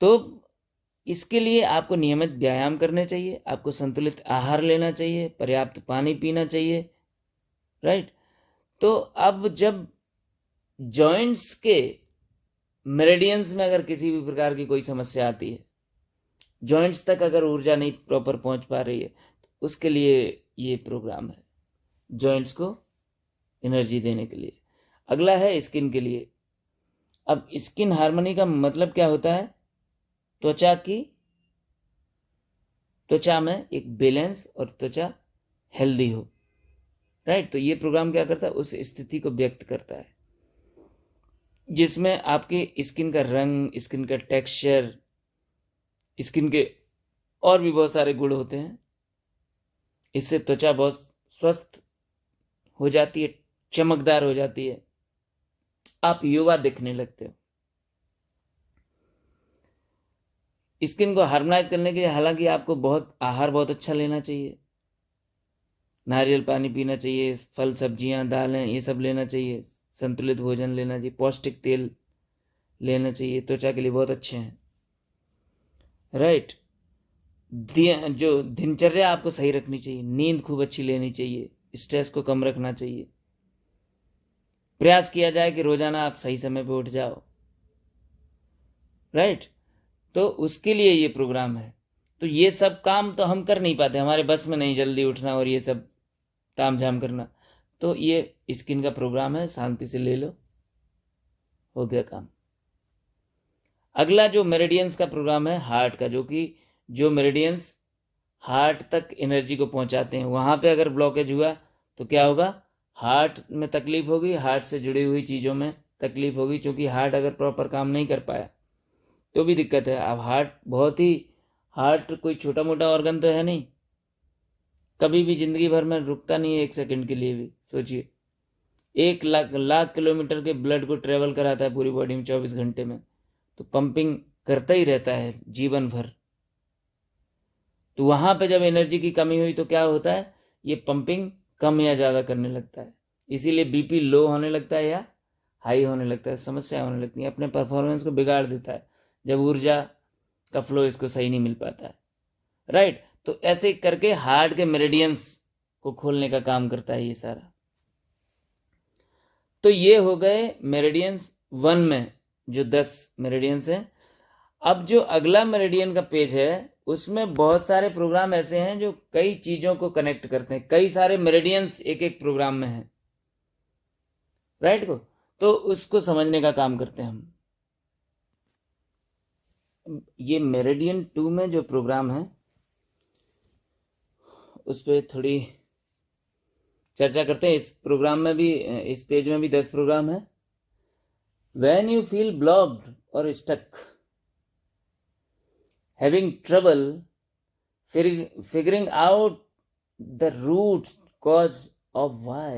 तो इसके लिए आपको नियमित व्यायाम करने चाहिए, आपको संतुलित आहार लेना चाहिए, पर्याप्त पानी पीना चाहिए, राइट। तो अब जब जॉइंट्स के मेरिडियंस में अगर किसी भी प्रकार की कोई समस्या आती है, जॉइंट्स तक अगर ऊर्जा नहीं प्रॉपर पहुंच पा रही है, तो उसके लिए ये प्रोग्राम है, जॉइंट्स को एनर्जी देने के लिए। अगला है स्किन के लिए। अब स्किन हार्मनी का मतलब क्या होता है? त्वचा में एक बैलेंस और त्वचा हेल्दी हो, राइट। तो ये प्रोग्राम क्या करता है? उस स्थिति को व्यक्त करता है जिसमें आपके स्किन का रंग, स्किन का टेक्सचर, स्किन के और भी बहुत सारे गुण होते हैं। इससे त्वचा बहुत स्वस्थ हो जाती है, चमकदार हो जाती है, आप युवा दिखने लगते हो। स्किन को हार्मोनाइज करने के लिए हालांकि आपको आहार बहुत अच्छा लेना चाहिए, नारियल पानी पीना चाहिए, फल सब्जियां दालें ये सब लेना चाहिए, संतुलित भोजन लेना चाहिए, पौष्टिक तेल लेना चाहिए, त्वचा के लिए बहुत अच्छे हैं, राइट। जो दिनचर्या आपको सही रखनी चाहिए, नींद खूब अच्छी लेनी चाहिए, स्ट्रेस को कम रखना चाहिए, प्रयास किया जाए कि रोजाना आप सही समय पे उठ जाओ, राइट। तो उसके लिए ये प्रोग्राम है। तो ये सब काम तो हम कर नहीं पाते, हमारे बस में नहीं जल्दी उठना और ये सब ताम झाम करना। तो ये स्किन का प्रोग्राम है, शांति से ले लो, हो गया काम। अगला जो मेरिडियंस का प्रोग्राम है हार्ट का, जो मेरिडियंस हार्ट तक एनर्जी को पहुंचाते हैं, वहां पे अगर ब्लॉकेज हुआ तो क्या होगा? हार्ट में तकलीफ होगी, हार्ट से जुड़ी हुई चीजों में तकलीफ होगी, क्योंकि हार्ट अगर प्रॉपर काम नहीं कर पाया तो भी दिक्कत है। अब हार्ट कोई छोटा मोटा ऑर्गन तो है नहीं, कभी भी जिंदगी भर में रुकता नहीं है 1 सेकंड के लिए भी। सोचिए, 1 लाख किलोमीटर के ब्लड को ट्रेवल कराता है पूरी बॉडी में 24 घंटे में, तो पंपिंग करता ही रहता है जीवन भर। तो वहां पे जब एनर्जी की कमी हुई तो क्या होता है? ये पंपिंग कम या ज्यादा करने लगता है, इसीलिए बीपी लो होने लगता है या हाई होने लगता है, समस्या होने लगती है, अपने परफॉर्मेंस को बिगाड़ देता है जब ऊर्जा का फ्लो इसको सही नहीं मिल पाता है, राइट। तो ऐसे करके हार्ट के मेरिडियंस को खोलने का काम करता है ये सारा। तो ये हो गए मेरिडियंस 1 में जो 10 मेरिडियंस हैं। अब जो अगला मेरिडियन का पेज है उसमें बहुत सारे प्रोग्राम ऐसे हैं जो कई चीजों को कनेक्ट करते हैं, कई सारे मेरिडियंस एक एक प्रोग्राम में हैं, राइट को। तो उसको समझने का काम करते हैं हम। ये मेरिडियन 2 में जो प्रोग्राम है उस पर थोड़ी चर्चा करते हैं। इस प्रोग्राम में भी, इस पेज में भी 10 प्रोग्राम है। व्हेन यू फील ब्लॉक्ड और stuck, having trouble figuring out the root cause of why,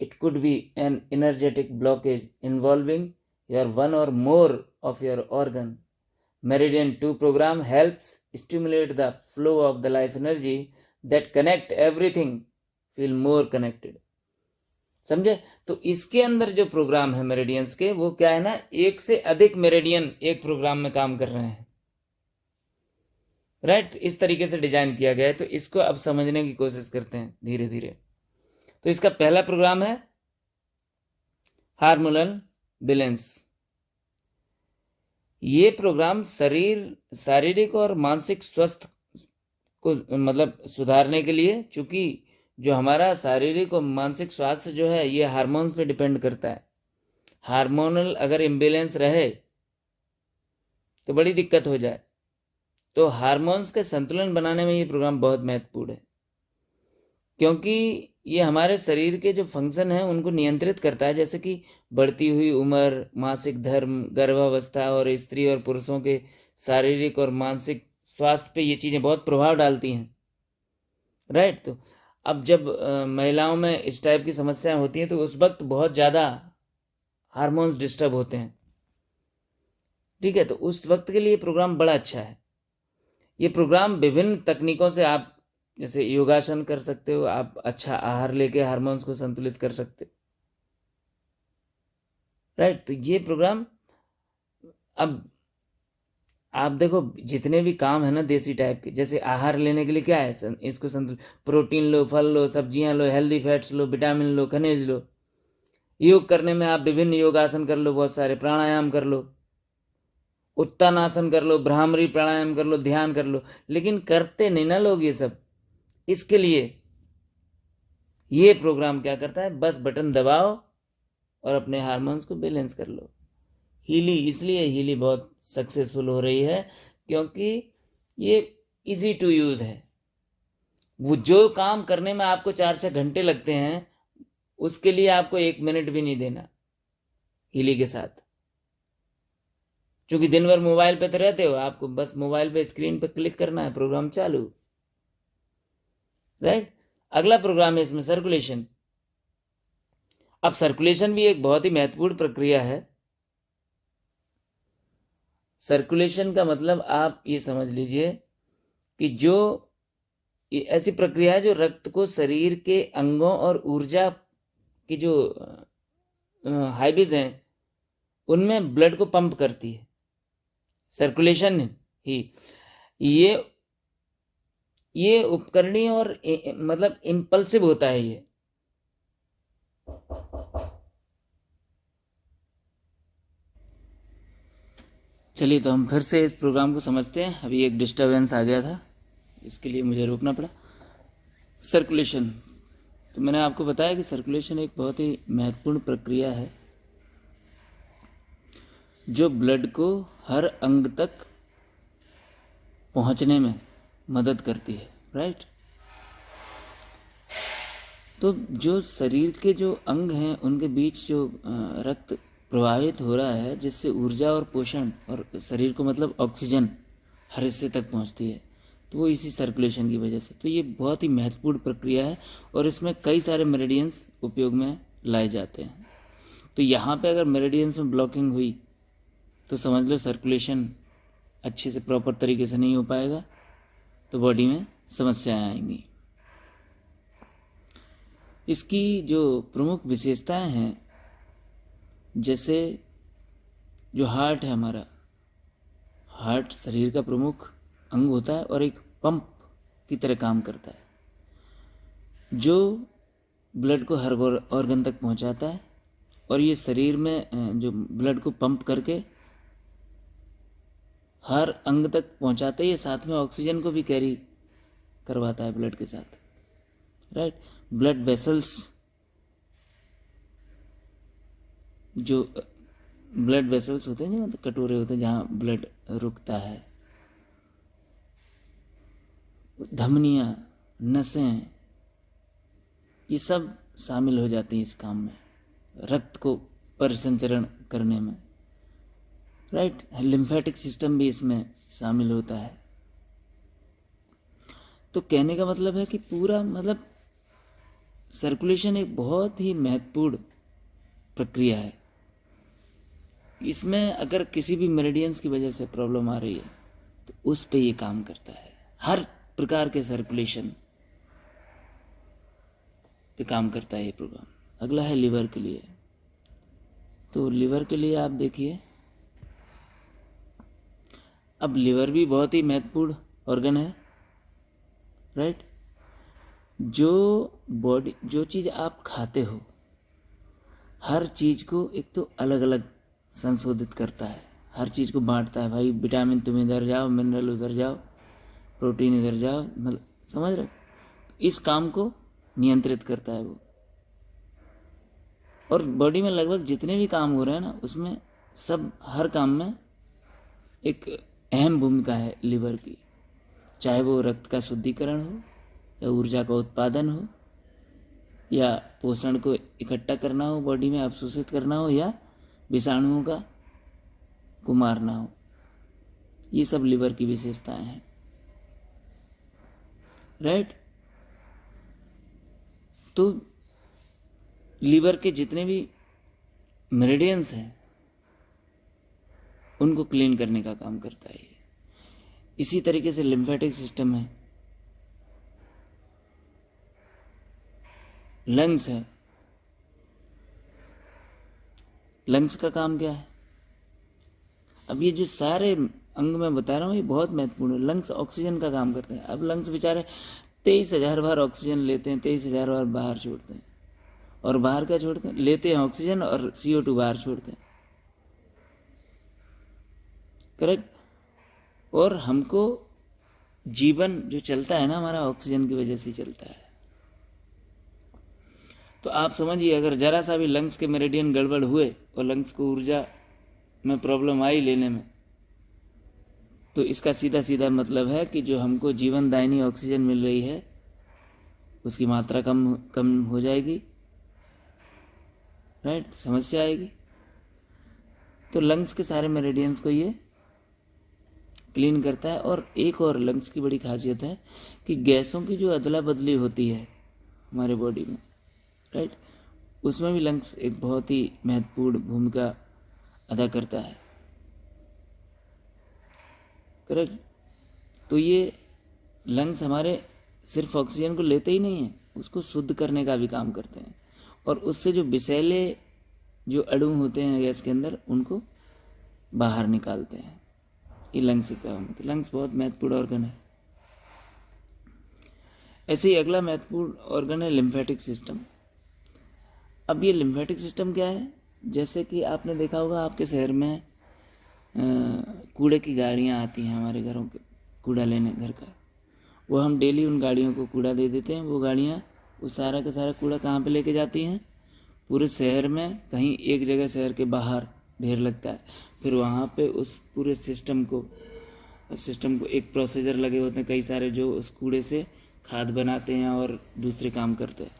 it could be an energetic blockage involving your one or more of your organ. Meridian 2 program helps stimulate the flow of the life energy that connect everything feel more connected. समझे? तो इसके अंदर जो प्रोग्राम है मेरिडियंस के, वो क्या है ना, एक से अधिक मेरिडियन एक प्रोग्राम में काम कर रहे हैं, राइट। इस तरीके से डिजाइन किया गया है। तो इसको अब समझने की कोशिश करते हैं धीरे धीरे। तो इसका पहला प्रोग्राम है हार्मोनल बैलेंस। ये प्रोग्राम शारीरिक और मानसिक स्वास्थ्य को मतलब सुधारने के लिए, चूंकि जो हमारा शारीरिक और मानसिक स्वास्थ्य जो है ये हार्मोन्स पे डिपेंड करता है। हार्मोनल अगर इम्बैलेंस रहे तो बड़ी दिक्कत हो जाए। तो हार्मोन्स के संतुलन बनाने में ये प्रोग्राम बहुत महत्वपूर्ण है, क्योंकि ये हमारे शरीर के जो फंक्शन हैं उनको नियंत्रित करता है, जैसे कि बढ़ती हुई उम्र, मासिक धर्म, गर्भावस्था और स्त्री और पुरुषों के शारीरिक और मानसिक स्वास्थ्य पे ये चीज़ें बहुत प्रभाव डालती हैं। राइट। तो अब जब महिलाओं में इस टाइप की समस्याएं होती हैं तो उस वक्त बहुत ज़्यादा हार्मोन्स डिस्टर्ब होते हैं। ठीक है, तो उस वक्त के लिए प्रोग्राम बड़ा अच्छा है। ये प्रोग्राम विभिन्न तकनीकों से आप जैसे योगासन कर सकते हो, आप अच्छा आहार लेके हार्मोन्स को संतुलित कर सकते हो। राइट। तो ये प्रोग्राम, अब आप देखो जितने भी काम है ना देसी टाइप के, जैसे आहार लेने के लिए क्या है, इसको संतुलित, प्रोटीन लो, फल लो, सब्जियां लो, हेल्दी फैट्स लो, विटामिन लो, खनिज लो। योग करने में आप विभिन्न योगासन कर लो, बहुत सारे प्राणायाम कर लो, उत्तानासन कर लो, भ्रामरी प्राणायाम कर लो, ध्यान कर लो, लेकिन करते नहीं ना लोग ये सब। इसके लिए ये प्रोग्राम क्या करता है, बस बटन दबाओ और अपने हार्मोन्स को बैलेंस कर लो। हीली, इसलिए हीली बहुत सक्सेसफुल हो रही है क्योंकि ये इजी टू यूज है। वो जो काम करने में आपको 4-6 घंटे लगते हैं उसके लिए आपको 1 मिनट भी नहीं देना हीली के साथ, क्योंकि दिन भर मोबाइल पे तो रहते हो, आपको बस मोबाइल पे स्क्रीन पे क्लिक करना है, प्रोग्राम चालू। राइट। अगला प्रोग्राम है इसमें सर्कुलेशन। अब सर्कुलेशन भी एक बहुत ही महत्वपूर्ण प्रक्रिया है। सर्कुलेशन का मतलब आप ये समझ लीजिए कि जो ये ऐसी प्रक्रिया है जो रक्त को शरीर के अंगों और ऊर्जा की जो हाइवेज हैं उनमें ब्लड को पंप करती है। सर्कुलेशन ही ये उपकरणीय और मतलब इम्पल्सिव होता है ये। चलिए तो हम फिर से इस प्रोग्राम को समझते हैं। अभी एक डिस्टरबेंस आ गया था, इसके लिए मुझे रुकना पड़ा। सर्कुलेशन, तो मैंने आपको बताया कि सर्कुलेशन एक बहुत ही महत्वपूर्ण प्रक्रिया है जो ब्लड को हर अंग तक पहुंचने में मदद करती है। राइट। तो जो शरीर के जो अंग हैं उनके बीच जो रक्त प्रवाहित हो रहा है, जिससे ऊर्जा और पोषण और शरीर को मतलब ऑक्सीजन हर हिस्से तक पहुंचती है, तो वो इसी सर्कुलेशन की वजह से। तो ये बहुत ही महत्वपूर्ण प्रक्रिया है और इसमें कई सारे मेरिडियंस उपयोग में लाए जाते हैं। तो यहाँ पे अगर मेरिडियंस में ब्लॉकिंग हुई तो समझ लो सर्कुलेशन अच्छे से प्रॉपर तरीके से नहीं हो पाएगा, तो बॉडी में समस्याएं आएंगी। इसकी जो प्रमुख विशेषताएं हैं, जैसे जो हार्ट है हमारा, हार्ट शरीर का प्रमुख अंग होता है और एक पंप की तरह काम करता है जो ब्लड को हर ऑर्गन तक पहुंचाता है, और ये शरीर में जो ब्लड को पंप करके हर अंग तक पहुंचाते ही साथ में ऑक्सीजन को भी कैरी करवाता है ब्लड के साथ। राइट। ब्लड वेसल्स, जो ब्लड वेसल्स होते हैं, जो मतलब कटोरे होते हैं जहाँ ब्लड रुकता है, धमनियाँ, नसें, ये सब शामिल हो जाती हैं इस काम में, रक्त को परिसंचरण करने में। राइट। लिम्फेटिक सिस्टम भी इसमें शामिल होता है। तो कहने का मतलब है कि पूरा मतलब सर्कुलेशन एक बहुत ही महत्वपूर्ण प्रक्रिया है। इसमें अगर किसी भी मेरिडियंस की वजह से प्रॉब्लम आ रही है तो उस पे ये काम करता है, हर प्रकार के सर्कुलेशन पे काम करता है ये प्रोग्राम। अगला है लिवर के लिए। तो लिवर के लिए आप देखिए, अब लिवर भी बहुत ही महत्वपूर्ण ऑर्गन है। राइट। जो बॉडी, जो चीज़ आप खाते हो, हर चीज़ को एक तो अलग अलग संशोधित करता है, हर चीज़ को बांटता है। भाई विटामिन तुम इधर जाओ, मिनरल उधर जाओ, प्रोटीन इधर जाओ, मतलब समझ रहे हो, इस काम को नियंत्रित करता है वो। और बॉडी में लगभग जितने भी काम हो रहे हैं ना, उसमें सब हर काम में एक अहम भूमिका है लिवर की। चाहे वो रक्त का शुद्धिकरण हो या ऊर्जा का उत्पादन हो या पोषण को इकट्ठा करना हो, बॉडी में अवशोषित करना हो, या विषाणुओं को मारना हो। ये सब लिवर की विशेषताएं हैं, राइट। तो लीवर के जितने भी मेरिडियंस हैं उनको क्लीन करने का काम करता है। इसी तरीके से लिम्फेटिक सिस्टम है, लंग्स है। लंग्स का काम क्या है? अब ये जो सारे अंग मैं बता रहा हूँ ये बहुत महत्वपूर्ण है। लंग्स ऑक्सीजन का काम करते हैं। अब लंग्स बेचारे 23,000 बार ऑक्सीजन लेते हैं, 23,000 बार बाहर छोड़ते हैं। और बाहर क्या छोड़ते हैं? लेते हैं ऑक्सीजन और CO2 बाहर छोड़ते हैं, करेक्ट। और हमको जीवन जो चलता है ना हमारा, ऑक्सीजन की वजह से चलता है। तो आप समझिए, अगर जरा सा भी लंग्स के मेरिडियन गड़बड़ हुए और लंग्स को ऊर्जा में प्रॉब्लम आई लेने में, तो इसका सीधा सीधा मतलब है कि जो हमको जीवनदायिनी ऑक्सीजन मिल रही है उसकी मात्रा कम हो जाएगी, राइट, समस्या आएगी। तो लंग्स के सारे मेरिडियंस को ये क्लीन करता है। और एक और लंग्स की बड़ी खासियत है कि गैसों की जो अदला बदली होती है हमारे बॉडी में, राइट, उसमें भी लंग्स एक बहुत ही महत्वपूर्ण भूमिका अदा करता है, करेक्ट। तो ये लंग्स हमारे सिर्फ ऑक्सीजन को लेते ही नहीं हैं, उसको शुद्ध करने का भी काम करते हैं। और उससे जो विषैले जो अणु होते हैं गैस के अंदर उनको बाहर निकालते हैं। ये लंग्स का काम होता है। लंग्स बहुत महत्वपूर्ण ऑर्गन है। ऐसे ही अगला महत्वपूर्ण ऑर्गन है लिम्फेटिक सिस्टम। अब ये लिम्फेटिक सिस्टम क्या है? जैसे कि आपने देखा होगा आपके शहर में कूड़े की गाड़ियाँ आती हैं हमारे घरों के, कूड़ा लेने घर का। वो हम डेली उन गाड़ियों को कूड़ा दे देते हैं। वो गाड़ियाँ वो सारा का सारा कूड़ा कहाँ पे लेके जाती हैं? पूरे शहर में कहीं एक जगह शहर के बाहर ढेर लगता है। फिर वहाँ पे उस पूरे सिस्टम को एक प्रोसीजर लगे होते हैं कई सारे, जो उस कूड़े से खाद बनाते हैं और दूसरे काम करते हैं।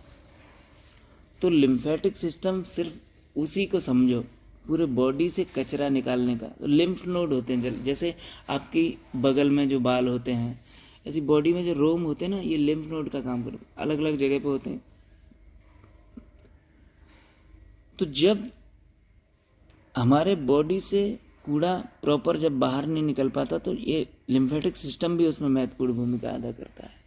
तो लिम्फेटिक सिस्टम सिर्फ उसी को समझो, पूरे बॉडी से कचरा निकालने का। तो लिम्फ नोड होते हैं, जैसे आपकी बगल में जो बाल होते हैं, ऐसी बॉडी में जो रोम होते हैं ना, ये लिम्फ नोड का काम करते हैं, अलग अलग जगह पे होते हैं। तो जब हमारे बॉडी से कूड़ा प्रॉपर जब बाहर नहीं निकल पाता, तो ये लिम्फेटिक सिस्टम भी उसमें महत्वपूर्ण भूमिका अदा करता है।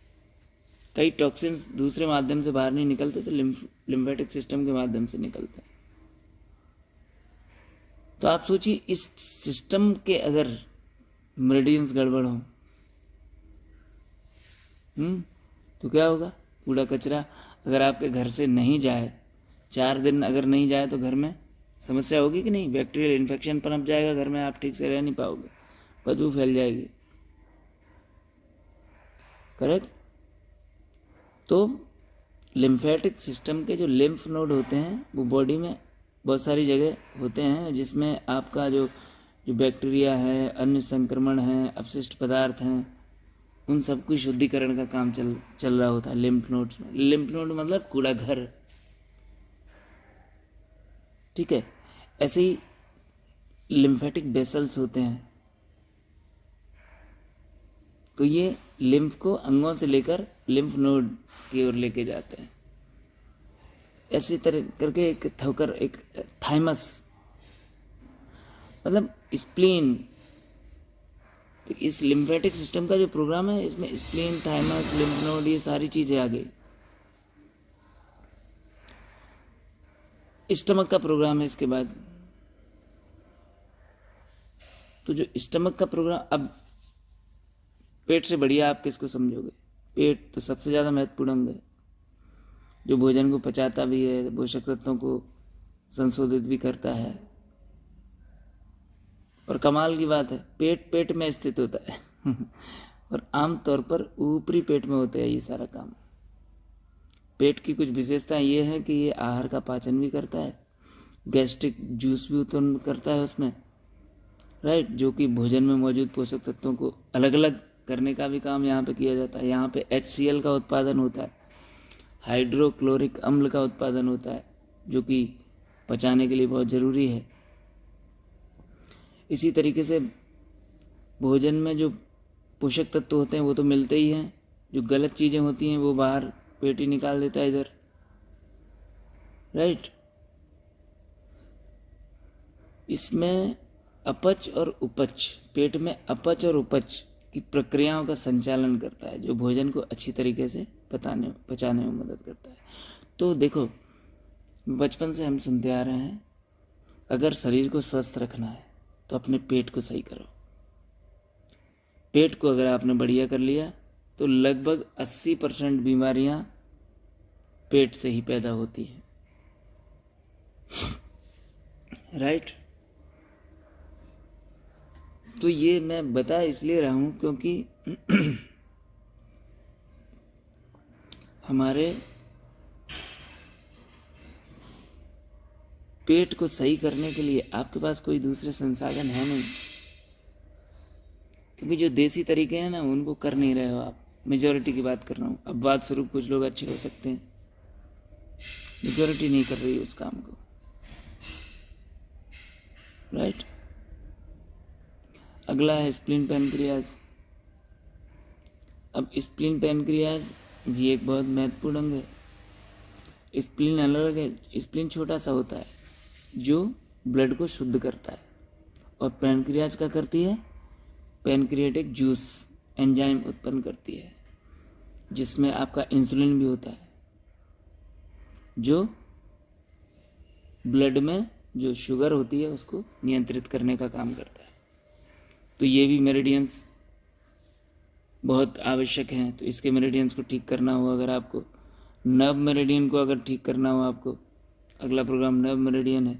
कई टॉक्सिन्स दूसरे माध्यम से बाहर नहीं निकलते, तो लिम्फेटिक सिस्टम के माध्यम से निकलते हैं। तो आप सोचिए, इस सिस्टम के अगर मेरिडियंस गड़बड़ हो तो क्या होगा? कूड़ा कचरा अगर आपके घर से नहीं जाए, 4 दिन अगर नहीं जाए, तो घर में समस्या होगी कि नहीं? बैक्टीरियल इन्फेक्शन पनप जाएगा घर में, आप ठीक से रह नहीं पाओगे, बदबू फैल जाएगी, करेक्ट। तो लिम्फेटिक सिस्टम के जो लिम्फ नोड होते हैं वो बॉडी में बहुत सारी जगह होते हैं, जिसमें आपका जो बैक्टीरिया है, अन्य संक्रमण है, अपशिष्ट पदार्थ हैं, उन सब की शुद्धिकरण का काम चल रहा होता है लिम्फ नोड्स में। लिम्फ नोड मतलब कूड़ा घर, ठीक है। ऐसे ही लिम्फेटिक वेसल्स होते हैं, तो ये लिम्फ को अंगों से लेकर लिम्फ नोड की ओर लेके जाते हैं। ऐसी तरह करके एक थाइमस मतलब स्प्लीन। तो इस लिम्फेटिक सिस्टम का जो प्रोग्राम है, इसमें स्प्लीन, थाइमस, लिम्फ नोड, ये सारी चीजें आ गई। स्टमक का प्रोग्राम है इसके बाद। तो जो स्टमक का प्रोग्राम, अब पेट से बढ़िया आप किसको समझोगे? पेट तो सबसे ज्यादा महत्वपूर्ण अंग है, जो भोजन को पचाता भी है, पोषक तत्वों को संशोधित भी करता है। और कमाल की बात है, पेट में स्थित होता है और आमतौर पर ऊपरी पेट में होता है ये सारा काम। पेट की कुछ विशेषता ये है कि ये आहार का पाचन भी करता है, गैस्ट्रिक जूस भी उत्पन्न करता है उसमें, राइट, जो कि भोजन में मौजूद पोषक तत्वों को अलग अलग करने का भी काम यहाँ पे किया जाता है। यहाँ पे HCl का उत्पादन होता है, हाइड्रोक्लोरिक अम्ल का उत्पादन होता है, जो कि पचाने के लिए बहुत ज़रूरी है। इसी तरीके से भोजन में जो पोषक तत्व होते हैं वो तो मिलते ही हैं, जो गलत चीज़ें होती हैं वो बाहर पेट ही निकाल देता है इधर, राइट। इसमें अपच और उपच, पेट में अपच और उपच की प्रक्रियाओं का संचालन करता है, जो भोजन को अच्छी तरीके से पचाने में मदद करता है। तो देखो, बचपन से हम सुनते आ रहे हैं, अगर शरीर को स्वस्थ रखना है तो अपने पेट को सही करो। पेट को अगर आपने बढ़िया कर लिया तो लगभग 80% बीमारियां पेट से ही पैदा होती हैं, राइट। तो ये मैं बता इसलिए रहा हूं क्योंकि हमारे पेट को सही करने के लिए आपके पास कोई दूसरे संसाधन है नहीं, क्योंकि जो देसी तरीके हैं ना उनको कर नहीं रहे हो आप। मेजॉरिटी की बात कर रहा हूँ। अब बात स्वरूप कुछ लोग अच्छे हो सकते हैं, मेजॉरिटी नहीं कर रही उस काम को, राइट। अगला है स्प्लीन पैनक्रियाज। अब स्प्लीन पैनक्रियाज भी एक बहुत महत्वपूर्ण अंग है। स्प्लीन अलग है, स्प्लीन छोटा सा होता है जो ब्लड को शुद्ध करता है, और पैनक्रियाज क्या करती है, पैनक्रियाटिक जूस एंजाइम उत्पन्न करती है, जिसमें आपका इंसुलिन भी होता है, जो ब्लड में जो शुगर होती है उसको नियंत्रित करने का काम करता है। तो ये भी मेरिडियंस बहुत आवश्यक हैं। तो इसके मेरिडियंस को ठीक करना हो, अगर आपको नर्व मेरिडियन को अगर ठीक करना हो आपको, अगला प्रोग्राम नर्व मेरिडियन है।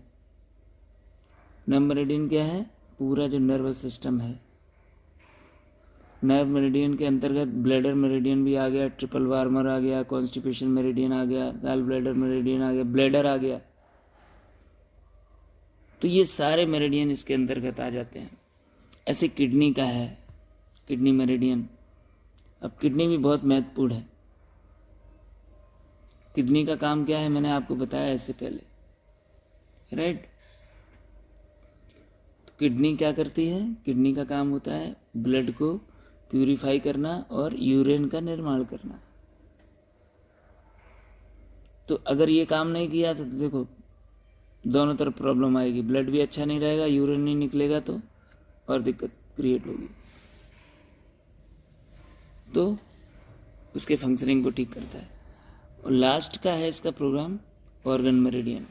नर्व मेरिडियन क्या है, पूरा जो नर्वस सिस्टम है। नर्व मेरिडियन के अंतर्गत ब्लैडर मेरिडियन भी आ गया, ट्रिपल वार्मर आ गया, कॉन्स्टिपेशन मेरिडियन आ गया, गॉल ब्लैडर मेरिडियन आ गया, ब्लैडर आ गया। तो ये सारे मेरिडियन इसके अंतर्गत आ जाते हैं। ऐसे किडनी का है, किडनी मेरिडियन। अब किडनी भी बहुत महत्वपूर्ण है। किडनी का काम क्या है मैंने आपको बताया इससे पहले, राइट। तो किडनी क्या करती है, किडनी का काम होता है ब्लड को प्यूरिफाई करना और यूरिन का निर्माण करना। तो अगर ये काम नहीं किया तो देखो दोनों तरफ प्रॉब्लम आएगी, ब्लड भी अच्छा नहीं रहेगा, यूरिन नहीं निकलेगा तो और दिक्कत क्रिएट होगी। तो उसके फंक्शनिंग को ठीक करता है। और लास्ट का है इसका programme organ meridian.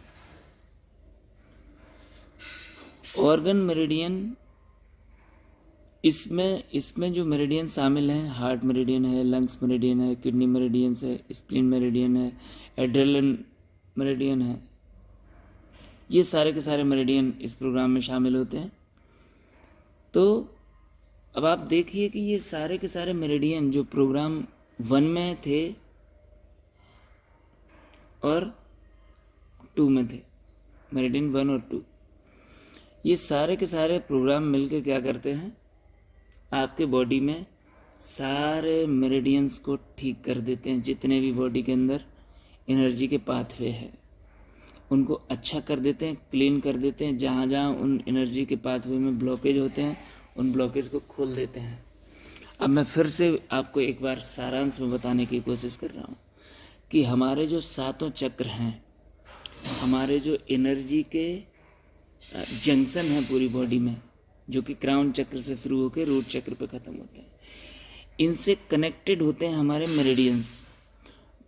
Organ meridian, इसमें जो मेरिडियन शामिल हैं, हार्ट मेरिडियन है, लंग्स मेरिडियन है, किडनी मेरिडियन है, स्प्लीन मेरिडियन है, एड्रेनल मेरिडियन है। ये सारे के सारे मेरिडियन इस प्रोग्राम में शामिल होते हैं। तो अब आप देखिए कि ये सारे के सारे मेरिडियन जो प्रोग्राम 1 में थे और 2 में थे, मेरिडियन 1 और 2, ये सारे के सारे प्रोग्राम मिलके क्या करते हैं, आपके बॉडी में सारे मेरिडियंस को ठीक कर देते हैं। जितने भी बॉडी के अंदर एनर्जी के पाथवे हैं उनको अच्छा कर देते हैं, क्लीन कर देते हैं। जहाँ जहाँ उन एनर्जी के पाथवे में ब्लॉकेज होते हैं उन ब्लॉकेज को खोल देते हैं। अब मैं फिर से आपको एक बार सारांश में बताने की कोशिश कर रहा हूँ कि हमारे जो 7 चक्र हैं, हमारे जो एनर्जी के जंक्शन हैं पूरी बॉडी में, जो कि क्राउन चक्र से शुरू होकर रूट चक्र पे ख़त्म होते हैं, इनसे कनेक्टेड होते हैं हमारे मेरिडियंस।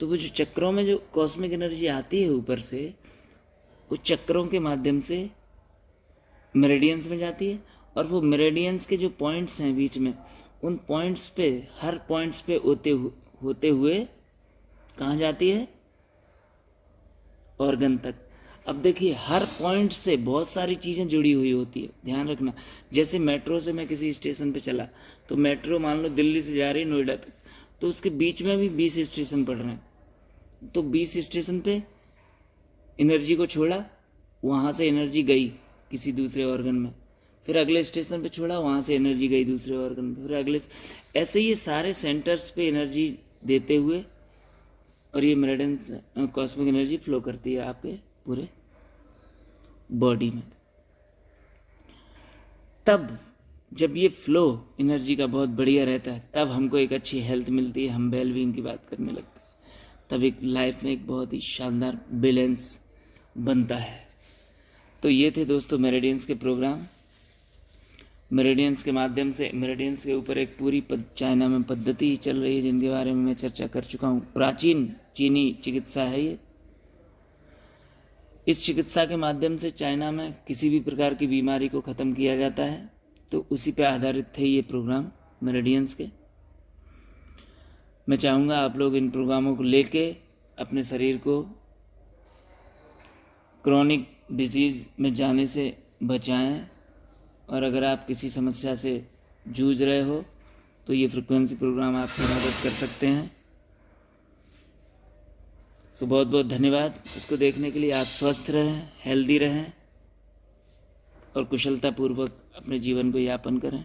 तो वो जो चक्रों में जो कॉस्मिक एनर्जी आती है ऊपर से, उस चक्रों के माध्यम से मेरिडियंस में जाती है, और वो मेरिडियंस के जो पॉइंट्स हैं बीच में, उन पॉइंट्स पे, हर पॉइंट्स पे होते हुए कहाँ जाती है, ऑर्गन तक। अब देखिए हर पॉइंट से बहुत सारी चीज़ें जुड़ी हुई होती है, ध्यान रखना। जैसे मेट्रो से मैं किसी स्टेशन पे चला, तो मेट्रो मान लो दिल्ली से जा रही है नोएडा तक, तो उसके बीच में भी 20 स्टेशन पड़ रहे हैं। तो 20 स्टेशन पे एनर्जी को छोड़ा, वहाँ से एनर्जी गई किसी दूसरे ऑर्गन में, फिर अगले स्टेशन पे छोड़ा, वहाँ से एनर्जी गई दूसरे ऑर्गन पे, फिर अगले, ऐसे ये सारे सेंटर्स पे एनर्जी देते हुए और ये मेरिडियन कॉस्मिक एनर्जी फ्लो करती है आपके पूरे बॉडी में। तब जब ये फ्लो एनर्जी का बहुत बढ़िया रहता है, तब हमको एक अच्छी हेल्थ मिलती है, हम वेलबींग की बात करने लगते हैं, तब एक लाइफ में एक बहुत ही शानदार बैलेंस बनता है। तो ये थे दोस्तों मेरिडियंस के प्रोग्राम। मेरिडियंस के माध्यम से, मेरिडियंस के ऊपर एक पूरी चाइना में पद्धति चल रही है जिनके बारे में मैं चर्चा कर चुका हूँ। प्राचीन चीनी चिकित्सा है ये। इस चिकित्सा के माध्यम से चाइना में किसी भी प्रकार की बीमारी को ख़त्म किया जाता है। तो उसी पे आधारित थे ये प्रोग्राम मेरिडियंस के। मैं चाहूँगा आप लोग इन प्रोग्रामों को लेके अपने शरीर को क्रॉनिक डिजीज़ में जाने से बचाएं, और अगर आप किसी समस्या से जूझ रहे हो तो ये फ्रिक्वेंसी प्रोग्राम आपकी मदद कर सकते हैं। तो बहुत बहुत धन्यवाद इसको देखने के लिए। आप स्वस्थ रहें, हेल्दी रहें और कुशलतापूर्वक अपने जीवन को यापन करें।